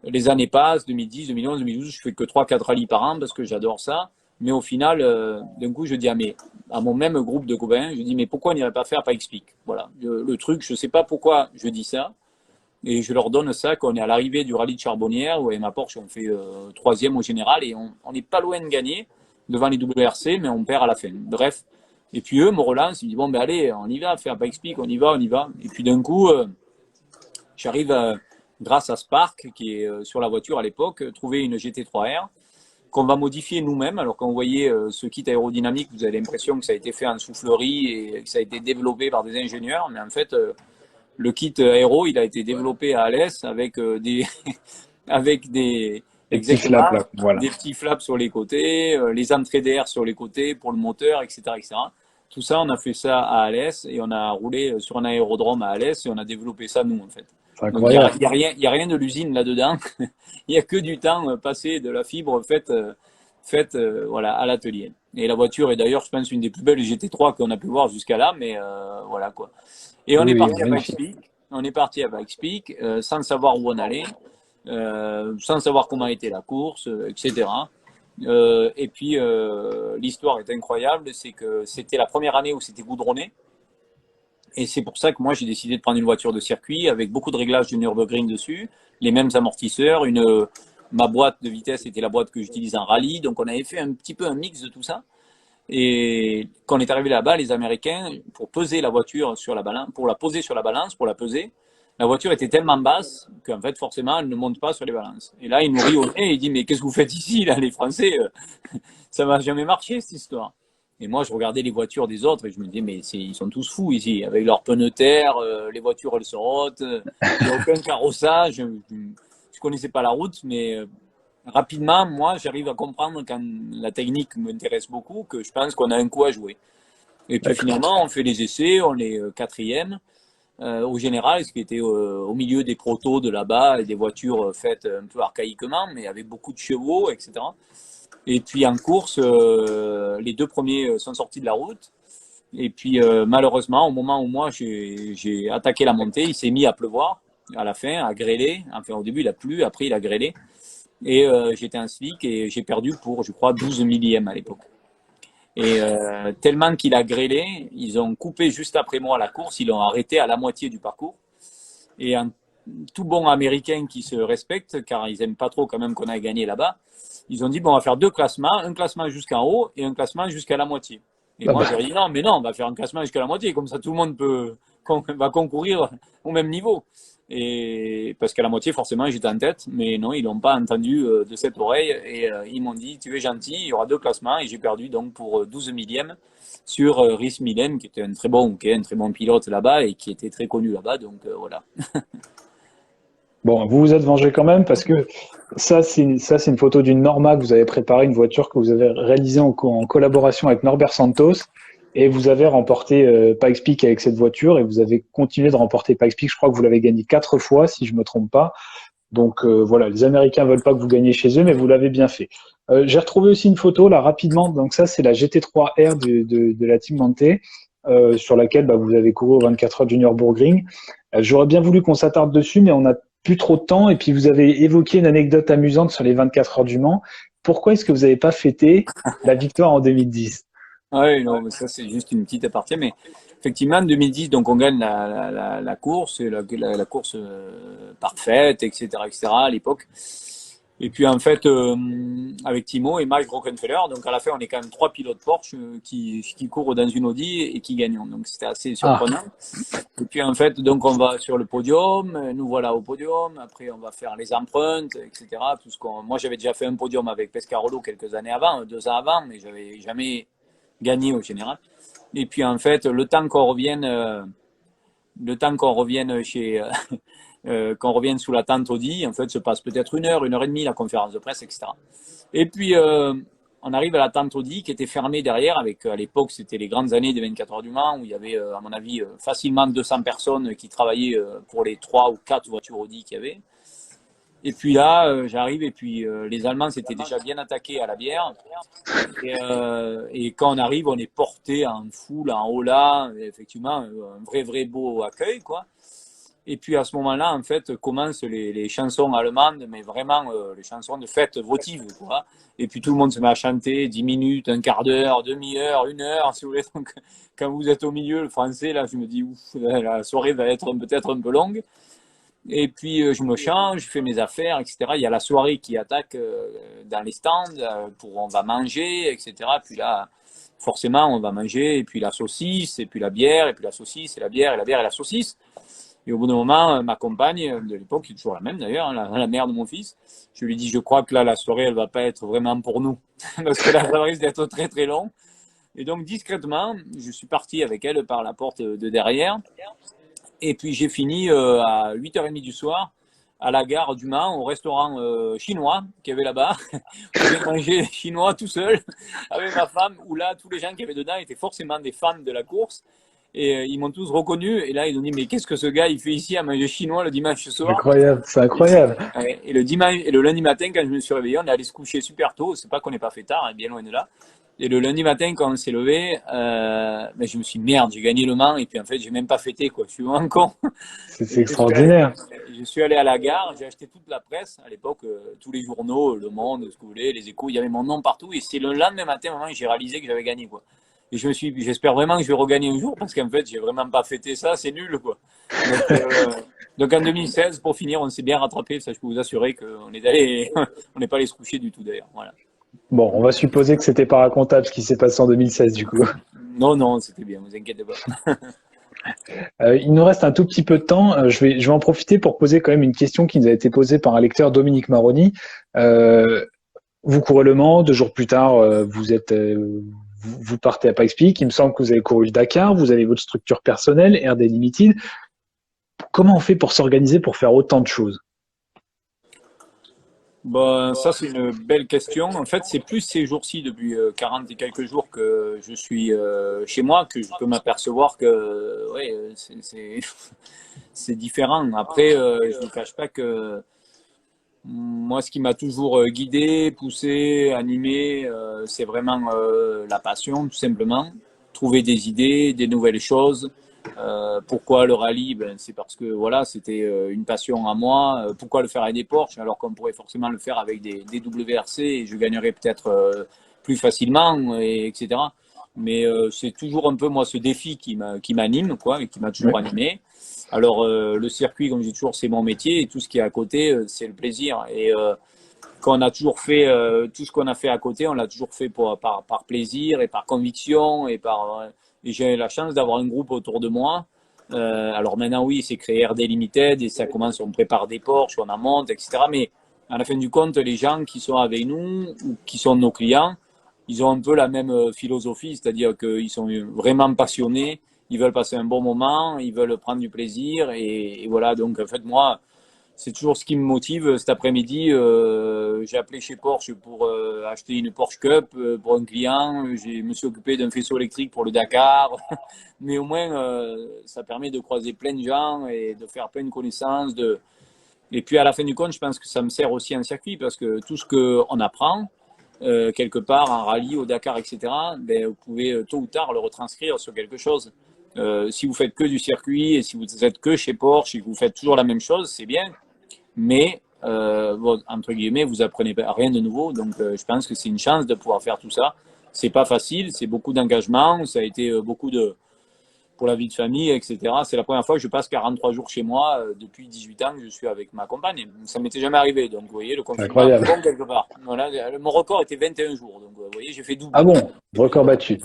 S2: les années passent, 2010, 2011, 2012, je fais que 3-4 rallyes par an parce que j'adore ça. Mais au final, d'un coup, je dis à mon même groupe de copains, je dis mais pourquoi on n'irait pas faire Pikes Peak? Voilà, le truc, je sais pas pourquoi je dis ça. Et je leur donne ça quand on est à l'arrivée du rallye de Charbonnières, où avec ma Porsche, on fait troisième au général et on n'est pas loin de gagner devant les WRC, mais on perd à la fin. Bref. Et puis eux me relancent, ils me disent bon ben allez, on y va, faire Pikes Peak, on y va, on y va. Et puis d'un coup, j'arrive grâce à Spark, qui est sur la voiture à l'époque, trouver une GT3R qu'on va modifier nous-mêmes. Alors quand vous voyez ce kit aérodynamique, vous avez l'impression que ça a été fait en soufflerie et que ça a été développé par des ingénieurs, mais en fait, le kit aéro, il a été développé à Alès avec avec des
S1: Les petits flaps, là, voilà.
S2: des petits flaps sur les côtés, les entrées d'air sur les côtés pour le moteur, etc., etc. Tout ça, on a fait ça à Alès et on a roulé sur un aérodrome à Alès et on a développé ça nous, en fait.
S1: C'est
S2: Donc, il
S1: incroyable.
S2: y a rien de l'usine là-dedans. Il y a que du temps passé, de la fibre faite voilà, à l'atelier. Et la voiture est d'ailleurs, je pense, une des plus belles GT3 qu'on a pu voir jusqu'à là, mais voilà quoi. Et on
S1: Oui,
S2: est
S1: oui,
S2: parti à Pikes
S1: magnifique.
S2: Peak. On est parti à Pikes Peak sans savoir où on allait, sans savoir comment était la course, etc. Et puis l'histoire est incroyable, c'est que c'était la première année où c'était goudronné. Et c'est pour ça que moi, j'ai décidé de prendre une voiture de circuit avec beaucoup de réglages de Nürburgring dessus, les mêmes amortisseurs. Ma boîte de vitesse était la boîte que j'utilise en rallye. Donc, on avait fait un petit peu un mix de tout ça. Et quand on est arrivé là-bas, les Américains, pour peser la voiture sur la balance, pour la poser sur la balance, pour la peser, la voiture était tellement basse qu'en fait, forcément, elle ne monte pas sur les balances. Et là, il nous rit au nez et il dit, mais qu'est-ce que vous faites ici, là, les Français? Ça va jamais marcher, cette histoire. Et moi, je regardais les voitures des autres et je me disais, mais ils sont tous fous ici, avec leurs pneus terre, les voitures, elles sont hautes, il n'y a aucun carrossage. Je ne connaissais pas la route, mais rapidement, moi, j'arrive à comprendre quand la technique m'intéresse beaucoup, que je pense qu'on a un coup à jouer. Et puis
S1: D'accord.
S2: finalement, on fait les essais, on est quatrième au général, ce qui était au milieu des protos de là-bas, et des voitures faites un peu archaïquement, mais avec beaucoup de chevaux, etc. Et puis en course, les deux premiers sont sortis de la route. Et puis malheureusement, au moment où moi j'ai attaqué la montée, il s'est mis à pleuvoir à la fin, à grêler. Enfin, au début, il a plu, après, il a grêlé. Et j'étais en slick et j'ai perdu pour, je crois, 12 millièmes à l'époque. Et tellement qu'il a grêlé, ils ont coupé juste après moi la course, ils l'ont arrêté à la moitié du parcours. Et un tout bon Américain qui se respecte, car ils aiment pas trop quand même qu'on ait gagné là-bas, ils ont dit, bon, on va faire deux classements, un classement jusqu'en haut et un classement jusqu'à la moitié. Et
S1: Ah
S2: moi,
S1: bah,
S2: j'ai dit, non, mais non, on va faire un classement jusqu'à la moitié, comme ça tout le monde va concourir au même niveau. Et parce qu'à la moitié, forcément, j'étais en tête, mais non, ils l'ont pas entendu de cette oreille. Et ils m'ont dit, tu es gentil, il y aura deux classements. Et j'ai perdu donc pour 12 millièmes sur Rhys Millen, qui était un très bon pilote là-bas et qui était très connu là-bas. Donc voilà.
S1: bon, vous vous êtes vengé quand même parce que ça, c'est une photo d'une Norma que vous avez préparée, une voiture que vous avez réalisée en collaboration avec Norbert Santos. Et vous avez remporté Pikes Peak avec cette voiture et vous avez continué de remporter Pikes Peak. Je crois que vous l'avez gagné 4 fois, si je me trompe pas. Donc voilà, les Américains veulent pas que vous gagniez chez eux, mais vous l'avez bien fait. J'ai retrouvé aussi une photo là rapidement. Donc ça, c'est la GT3R de la Team Monté. sur laquelle vous avez couru au 24 heures du Nürburgring. J'aurais bien voulu qu'on s'attarde dessus, mais on n'a plus trop de temps. Et puis, vous avez évoqué une anecdote amusante sur les 24 heures du Mans. Pourquoi est-ce que vous n'avez pas fêté la victoire en 2010?
S2: Oui, non, mais ça c'est juste une petite aparté, mais effectivement, en 2010, donc on gagne la course, la course parfaite, etc., à l'époque. Et puis en fait, avec Timo et Mike Rockenfeller, donc à la fin, on est quand même trois pilotes Porsche qui courent dans une Audi et qui gagnent. Donc c'était assez
S1: Ah,
S2: surprenant. Et puis en fait, donc on va sur le podium, nous voilà au podium. Après, on va faire les empreintes, etc. Moi, j'avais déjà fait un podium avec Pescarolo quelques années avant, 2 ans avant, mais j'avais jamais gagné au général. Et puis en fait, le temps qu'on revienne chez, qu'on revienne sous la tente Audi, en fait, se passe peut-être 1 heure et demie la conférence de presse, etc. Et puis on arrive à la tente Audi qui était fermée derrière. Avec à l'époque, c'était les grandes années des 24 heures du Mans où il y avait, à mon avis, facilement 200 personnes qui travaillaient pour les 3 ou 4 voitures Audi qu'il y avait. Et puis là, j'arrive et puis les Allemands s'étaient déjà bien attaqués à la bière. Et quand on arrive, on est porté en foule, en holà, effectivement, un vrai beau accueil, quoi. Et puis à ce moment-là, en fait, commencent les chansons allemandes, mais vraiment les chansons de fête votives, quoi. Et puis tout le monde se met à chanter 10 minutes, un quart d'heure, demi-heure, 1 heure, si vous voulez. Donc, quand vous êtes au milieu, le français, là, je me dis, ouf, la soirée va être peut-être un peu longue. Et puis je me change, je fais mes affaires, etc. Il y a la soirée qui attaque dans les stands pour on va manger, etc. Puis là, forcément, on va manger, et puis la saucisse, et puis la bière, et puis la saucisse, et la bière, et la bière, et la saucisse. Et au bout d'un moment, ma compagne de l'époque, qui est toujours la même d'ailleurs, hein, la mère de mon fils, je lui dis, je crois que là, la soirée, elle va pas être vraiment pour nous, parce que là, ça risque d'être très long. Et donc discrètement, je suis parti avec elle par la porte de derrière. Et puis j'ai fini à 8h30 du soir à la gare du Mans, au restaurant chinois qu'il y avait là-bas. J'ai mangé chinois tout seul avec ma femme, où là, tous les gens qui avaient dedans étaient forcément des fans de la course. Et ils m'ont tous reconnu. Et là, ils ont dit, mais qu'est-ce que ce gars, il fait ici à manger chinois le dimanche soir?
S1: incroyable, c'est incroyable.
S2: Et le dimanche, et le lundi matin, quand je me suis réveillé, on est allé se coucher super tôt. C'est pas qu'on n'est pas fait tard, hein, bien loin de là. Et le lundi matin, quand on s'est levé, ben, je me suis dit, merde, j'ai gagné le Mans. Et puis en fait, j'ai même pas fêté, quoi. Je suis vraiment con.
S1: C'est extraordinaire.
S2: Je suis allé à la gare, j'ai acheté toute la presse. À l'époque, tous les journaux, Le Monde, ce que vous voulez, les Échos, il y avait mon nom partout. Et c'est le lendemain matin, vraiment, que j'ai réalisé que j'avais gagné, quoi. Et j'espère vraiment que je vais regagner un jour, parce qu'en fait, j'ai vraiment pas fêté ça. C'est nul, quoi. Donc, donc en 2016, pour finir, on s'est bien rattrapé. Ça, je peux vous assurer qu'on est allé, on n'est pas allé se coucher du tout, d'ailleurs. Voilà.
S1: Bon, on va supposer que c'était pas racontable ce qui s'est passé en 2016 du coup.
S2: Non, non, c'était bien, vous inquiétez pas.
S1: Il nous reste un tout petit peu de temps. Je vais en profiter pour poser quand même une question qui nous a été posée par un lecteur, Dominique Maroni. Euh, Vous courez le Mans, 2 jours plus tard, vous partez à Pikes Peak. Il me semble que vous avez couru le Dakar, vous avez votre structure personnelle, RD Limited. Comment on fait pour s'organiser pour faire autant de choses?
S2: Bon, ça, c'est une belle question. En fait, c'est plus ces jours-ci, depuis 40 et quelques jours que je suis chez moi, que je peux m'apercevoir que ouais, c'est différent. Après, je ne vous cache pas que moi, ce qui m'a toujours guidé, poussé, animé, c'est vraiment la passion, tout simplement. Trouver des idées, des nouvelles choses. Pourquoi le rallye? Ben, c'est parce que voilà, c'était une passion à moi. Pourquoi le faire avec des Porsche alors qu'on pourrait forcément le faire avec des WRC et je gagnerais peut-être plus facilement, etc. Mais c'est toujours un peu moi ce défi qui m'anime, quoi, et qui m'a toujours
S1: Ouais.
S2: animé. Alors le circuit, comme je dis toujours, c'est mon métier et tout ce qui est à côté, c'est le plaisir. Et quand on a toujours fait tout ce qu'on a fait à côté, on l'a toujours fait par plaisir et par conviction et j'ai la chance d'avoir un groupe autour de moi. Alors maintenant, oui, c'est créé RD Limited et ça commence, on prépare des Porsche, on en monte, etc. Mais à la fin du compte, les gens qui sont avec nous ou qui sont nos clients, ils ont un peu la même philosophie, c'est-à-dire qu'ils sont vraiment passionnés, ils veulent passer un bon moment, ils veulent prendre du plaisir et voilà. Donc en fait, moi, c'est toujours ce qui me motive. Cet après-midi, j'ai appelé chez Porsche pour acheter une Porsche Cup pour un client. Je me suis occupé d'un faisceau électrique pour le Dakar. Mais au moins, ça permet de croiser plein de gens et de faire plein de connaissances. Et puis à la fin du compte, je pense que ça me sert aussi en circuit parce que tout ce qu'on apprend, quelque part en rallye, au Dakar, etc., ben, vous pouvez tôt ou tard le retranscrire sur quelque chose. Si vous faites que du circuit et si vous êtes que chez Porsche et que vous faites toujours la même chose, c'est bien, mais bon, entre guillemets, vous apprenez rien de nouveau. Donc, je pense que c'est une chance de pouvoir faire tout ça. C'est pas facile, c'est beaucoup d'engagement, ça a été beaucoup de pour la vie de famille, etc. C'est la première fois que je passe 43 jours chez moi depuis 18 ans que je suis avec ma compagne. Ça m'était jamais arrivé. Donc, vous voyez, le confinement est
S1: Incroyable.
S2: bon quelque part. Voilà, mon record était 21 jours. Donc, vous voyez, j'ai fait double.
S1: Ah bon, record battu.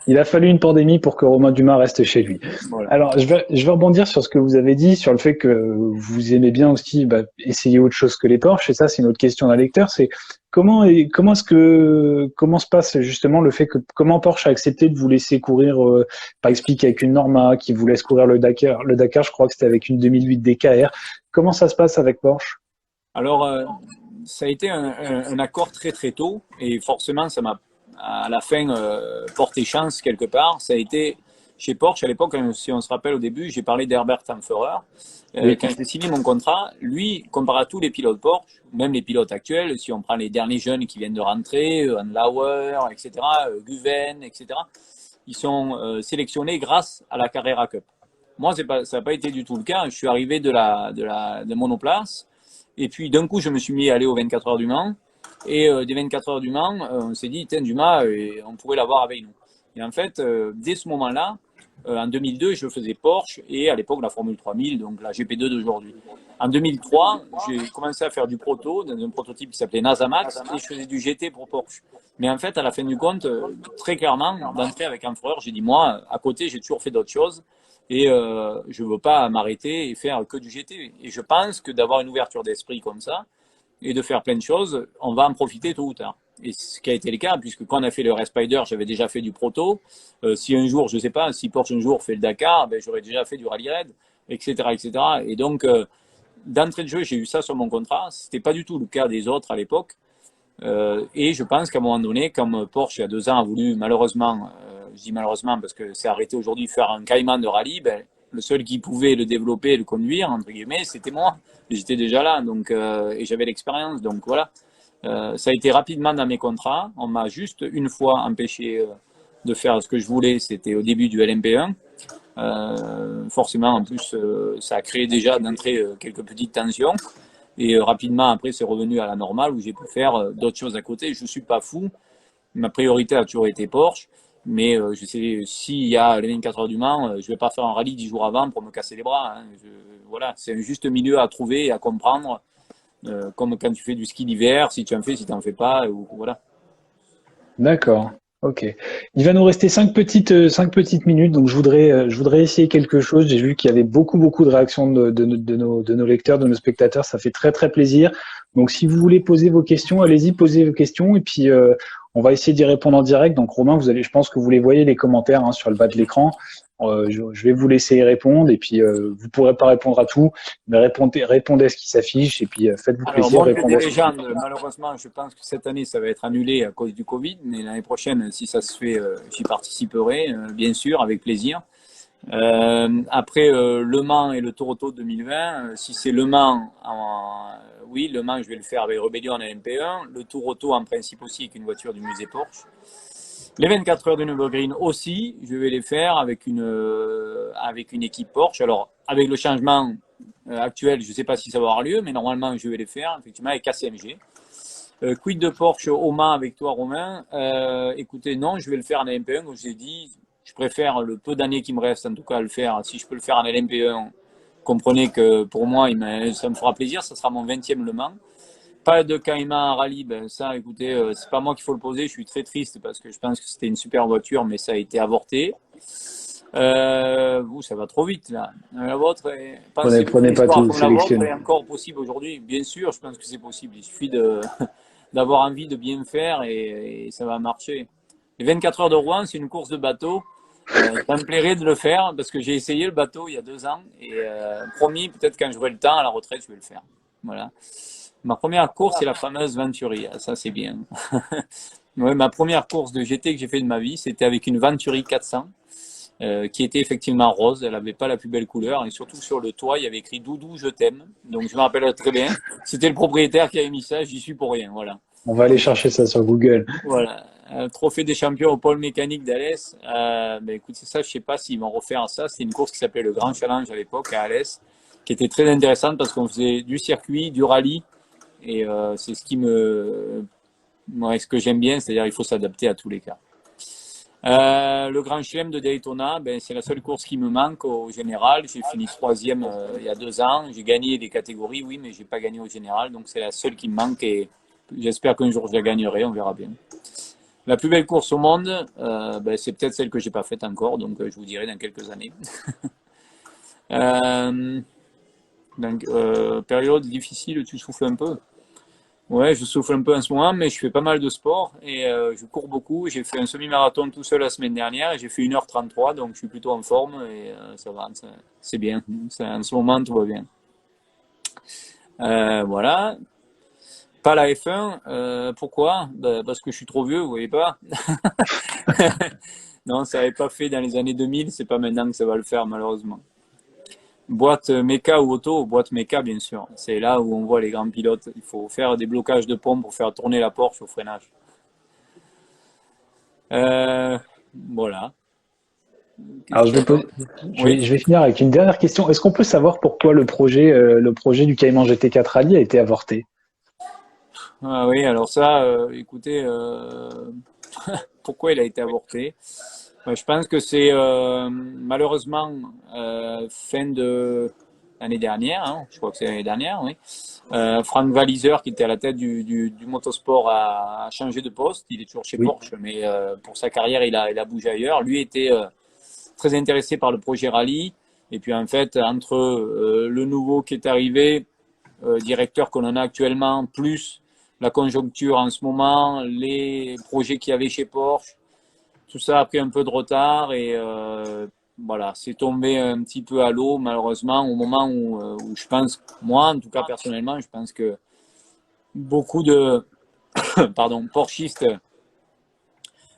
S1: Il a fallu une pandémie pour que Romain Dumas reste chez lui.
S2: Voilà.
S1: Alors, je vais rebondir sur ce que vous avez dit, sur le fait que vous aimez bien aussi essayer autre chose que les Porsche. Et ça, c'est une autre question d'un lecteur. C'est comment se passe justement le fait que comment Porsche a accepté de vous laisser courir, par explique avec une Norma qui vous laisse courir le Dakar. Le Dakar, je crois que c'était avec une 2008 DKR. Comment ça se passe avec Porsche?
S2: Alors, ça a été un accord très très tôt et forcément, ça m'a à la fin porté chance quelque part. Ça a été chez Porsche à l'époque, si on se rappelle au début, j'ai parlé d'Herbert Anferer.
S1: Oui.
S2: Quand j'ai signé mon contrat, lui, comparé à tous les pilotes Porsche, même les pilotes actuels, si on prend les derniers jeunes qui viennent de rentrer, Andlauer, etc., Guven, etc., ils sont sélectionnés grâce à la Carrera Cup. Moi, ça n'a pas été du tout le cas. Je suis arrivé de monoplace. Et puis, d'un coup, je me suis mis à aller aux 24 heures du Mans. Et des 24 heures du Mans, on s'est dit, tiens, Dumas, on pourrait l'avoir avec nous. Et en fait, dès ce moment-là, en 2002, je faisais Porsche et à l'époque la Formule 3000, donc la GP2 d'aujourd'hui. En 2003, j'ai commencé à faire du proto, dans un prototype qui s'appelait NASAMAX, et je faisais du GT pour Porsche. Mais en fait, à la fin du compte, très clairement, d'entrée avec un frère, j'ai dit, moi, à côté, j'ai toujours fait d'autres choses et je ne veux pas m'arrêter et faire que du GT. Et je pense que d'avoir une ouverture d'esprit comme ça et de faire plein de choses, on va en profiter tôt ou tard. Et ce qui a été le cas, puisque quand on a fait le Race Spider, j'avais déjà fait du proto. Si un jour, je sais pas, si Porsche un jour fait le Dakar, ben, j'aurais déjà fait du rallye raid, etc., etc. Et donc, d'entrée de jeu, j'ai eu ça sur mon contrat. C'était pas du tout le cas des autres à l'époque. Et je pense qu'à un moment donné, comme Porsche il y a 2 ans a voulu malheureusement, je dis malheureusement parce que c'est arrêté aujourd'hui, faire un Cayman de rallye, ben, le seul qui pouvait le développer et le conduire, entre guillemets, c'était moi. J'étais déjà là, donc et j'avais l'expérience, donc voilà. Ça a été rapidement dans mes contrats. On m'a juste une fois empêché de faire ce que je voulais, c'était au début du LMP1. Forcément, en plus, ça a créé déjà d'entrée quelques petites tensions. Et rapidement, après, c'est revenu à la normale où j'ai pu faire d'autres choses à côté. Je ne suis pas fou. Ma priorité a toujours été Porsche. Mais je sais, s'il y a les 24 heures du Mans, je ne vais pas faire un rallye 10 jours avant pour me casser les bras. Hein. Voilà, c'est un juste milieu à trouver et à comprendre. Comme quand tu fais du ski d'hiver, si tu en fais, si tu n'en fais pas, ou, voilà.
S1: D'accord. Ok. Il va nous rester cinq petites minutes, donc je voudrais essayer quelque chose. J'ai vu qu'il y avait beaucoup de réactions de nos lecteurs, de nos spectateurs. Ça fait très très plaisir. Donc si vous voulez poser vos questions, allez-y, posez vos questions et puis on va essayer d'y répondre en direct. Donc Romain, je pense que vous les voyez les commentaires hein, sur le bas de l'écran. Je vais vous laisser y répondre et puis vous pourrez pas répondre à tout, mais répondez à ce qui s'affiche et puis faites-vous
S2: Alors,
S1: plaisir,
S2: moi,
S1: répondez
S2: des
S1: à ce qui...
S2: légendes, malheureusement, je pense que cette année, ça va être annulé à cause du Covid, mais l'année prochaine, si ça se fait, j'y participerai, bien sûr, avec plaisir. Après Le Mans et le Tour Auto 2020, si c'est Le Mans, oui, Le Mans, je vais le faire avec Rebellion en LMP1. Le Tour Auto, en principe aussi, avec une voiture du musée Porsche. Les 24 heures de Nürburgring aussi, je vais les faire avec une équipe Porsche. Alors, avec le changement actuel, je ne sais pas si ça va avoir lieu, mais normalement, je vais les faire, effectivement, avec KCMG. Quid de Porsche au Mans avec toi, Romain? Écoutez, non, je vais le faire en LMP1, comme je l'ai dit. Je préfère le peu d'années qui me reste, en tout cas, le faire. Si je peux le faire en LMP1, comprenez que pour moi, ça me fera plaisir. Ça sera mon 20e Le Mans. Pas de Cayman rallye, ben ça, écoutez, c'est pas moi qu'il faut le poser. Je suis très triste parce que je pense que c'était une super voiture, mais ça a été avorté. Ça va trop vite là. La vôtre, pensez-vous
S1: Prenez
S2: qu'une
S1: pas
S2: histoire
S1: tout,
S2: comme la vôtre
S1: sélectionnez.
S2: est encore possible aujourd'hui? Bien sûr, je pense que c'est possible. Il suffit d'avoir envie de bien faire et ça va marcher. Les 24 heures de Rouen, c'est une course de bateau. Ça me plairait de le faire parce que j'ai essayé le bateau il y a 2 ans et promis, peut-être quand j'aurai le temps à la retraite, je vais le faire. Voilà. Ma première course, c'est la fameuse Venturi. Ça, c'est bien. Ouais, ma première course de GT que j'ai fait de ma vie, c'était avec une Venturi 400 qui était effectivement rose. Elle n'avait pas la plus belle couleur et surtout sur le toit, il y avait écrit Doudou, je t'aime. Donc je me rappelle très bien. C'était le propriétaire qui avait mis ça. J'y suis pour rien. Voilà.
S1: On va aller chercher ça sur Google.
S2: Voilà. Un trophée des champions au pôle mécanique d'Alès. Écoute, c'est ça, je sais pas s'ils vont refaire ça. C'est une course qui s'appelait le Grand Challenge à l'époque à Alès, qui était très intéressante parce qu'on faisait du circuit, du rallye. Et c'est ce que j'aime bien, c'est-à-dire il faut s'adapter à tous les cas. Le Grand Chelem de Daytona, c'est la seule course qui me manque au général. J'ai fini troisième il y a 2 ans. J'ai gagné des catégories, oui, mais j'ai pas gagné au général. Donc c'est la seule qui me manque et j'espère qu'un jour je la gagnerai. On verra bien. La plus belle course au monde, c'est peut-être celle que j'ai pas faite encore. Donc je vous dirai dans quelques années. Période difficile, tu souffles un peu. Ouais, je souffle un peu en ce moment, mais je fais pas mal de sport et je cours beaucoup. J'ai fait un semi-marathon tout seul la semaine dernière et j'ai fait 1h33, donc je suis plutôt en forme et ça va, c'est bien. En ce moment, tout va bien. Voilà. Pas la F1. Pourquoi? Parce que je suis trop vieux, vous voyez pas? Non, ça n'avait pas fait dans les années 2000, c'est pas maintenant que ça va le faire, malheureusement. Boîte méca ou auto, boîte méca bien sûr. C'est là où on voit les grands pilotes. Il faut faire des blocages de pompe pour faire tourner la Porsche au freinage. Voilà.
S1: Alors, je vais finir avec une dernière question. Est-ce qu'on peut savoir pourquoi le projet du Cayman GT4 Rally a été avorté?
S2: Ah oui, alors ça, écoutez, pourquoi il a été avorté? Je pense que c'est malheureusement fin de l'année dernière, hein, je crois que c'est l'année dernière, oui. Franck Valizer, qui était à la tête du motosport, a changé de poste. Il est toujours chez Porsche, mais pour sa carrière, il a bougé ailleurs. Lui était très intéressé par le projet rallye. Et puis en fait, entre le nouveau qui est arrivé, directeur qu'on en a actuellement, plus la conjoncture en ce moment, les projets qu'il y avait chez Porsche, tout ça a pris un peu de retard et voilà, c'est tombé un petit peu à l'eau malheureusement au moment où je pense, moi en tout cas personnellement, je pense que beaucoup de Porschistes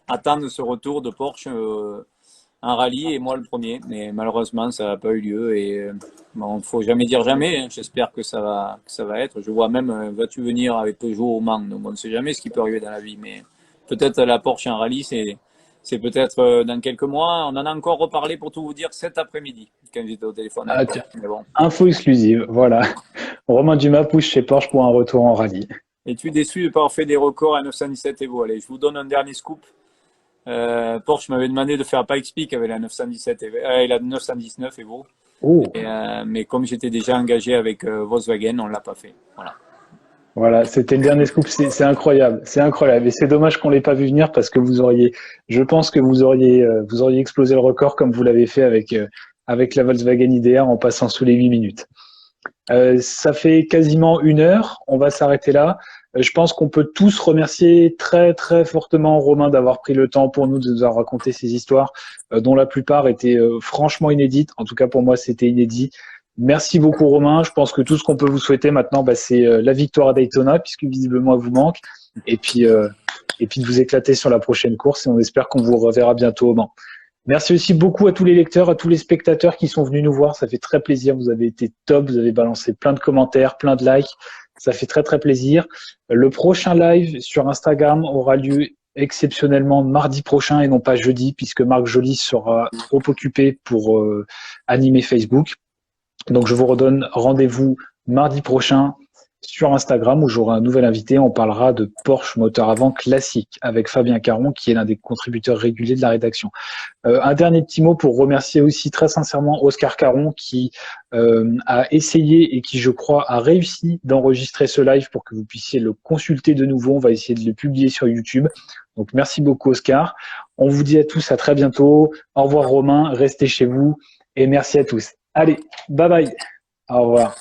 S2: attendent ce retour de Porsche en rallye et moi le premier, mais malheureusement ça n'a pas eu lieu et bon, faut jamais dire jamais, hein. J'espère que ça va être. Je vois même vas-tu venir avec Peugeot au Mans, donc on ne sait jamais ce qui peut arriver dans la vie, mais peut-être la Porsche en rallye c'est peut-être dans quelques mois. On en a encore reparlé pour tout vous dire cet après-midi quand j'étais au téléphone.
S1: Ah, tiens. Bon. Info exclusive, voilà. Romain Dumas pousse chez Porsche pour un retour en rallye.
S2: Es-tu déçu de ne pas avoir fait des records à 917 Evo? Allez, je vous donne un dernier scoop. Porsche m'avait demandé de faire Pikes Peak avec la 917 et la 919 Evo.
S1: Oh.
S2: Mais comme j'étais déjà engagé avec Volkswagen, on ne l'a pas fait. Voilà.
S1: Voilà, c'était le dernier scoop, c'est incroyable, c'est incroyable. Et c'est dommage qu'on l'ait pas vu venir parce que je pense que vous auriez explosé le record comme vous l'avez fait avec la Volkswagen IDR en passant sous les 8 minutes. Ça fait quasiment 1 heure, on va s'arrêter là. Je pense qu'on peut tous remercier très très fortement Romain d'avoir pris le temps pour nous de nous raconter ces histoires, dont la plupart étaient franchement inédites. En tout cas pour moi, c'était inédit. Merci beaucoup Romain. Je pense que tout ce qu'on peut vous souhaiter maintenant, c'est la victoire à Daytona, puisque visiblement elle vous manque, et puis de vous éclater sur la prochaine course. Et on espère qu'on vous reverra bientôt au Mans. Merci aussi beaucoup à tous les lecteurs, à tous les spectateurs qui sont venus nous voir. Ça fait très plaisir. Vous avez été top. Vous avez balancé plein de commentaires, plein de likes. Ça fait très très plaisir. Le prochain live sur Instagram aura lieu exceptionnellement mardi prochain et non pas jeudi, puisque Marc Joly sera trop occupé pour animer Facebook. Donc, je vous redonne rendez-vous mardi prochain sur Instagram où j'aurai un nouvel invité. On parlera de Porsche moteur avant classique avec Fabien Caron, qui est l'un des contributeurs réguliers de la rédaction. Un dernier petit mot pour remercier aussi très sincèrement Oscar Caron qui a essayé et qui, je crois, a réussi d'enregistrer ce live pour que vous puissiez le consulter de nouveau. On va essayer de le publier sur YouTube. Donc, merci beaucoup, Oscar. On vous dit à tous à très bientôt. Au revoir, Romain. Restez chez vous et merci à tous. Allez, bye bye. Au revoir.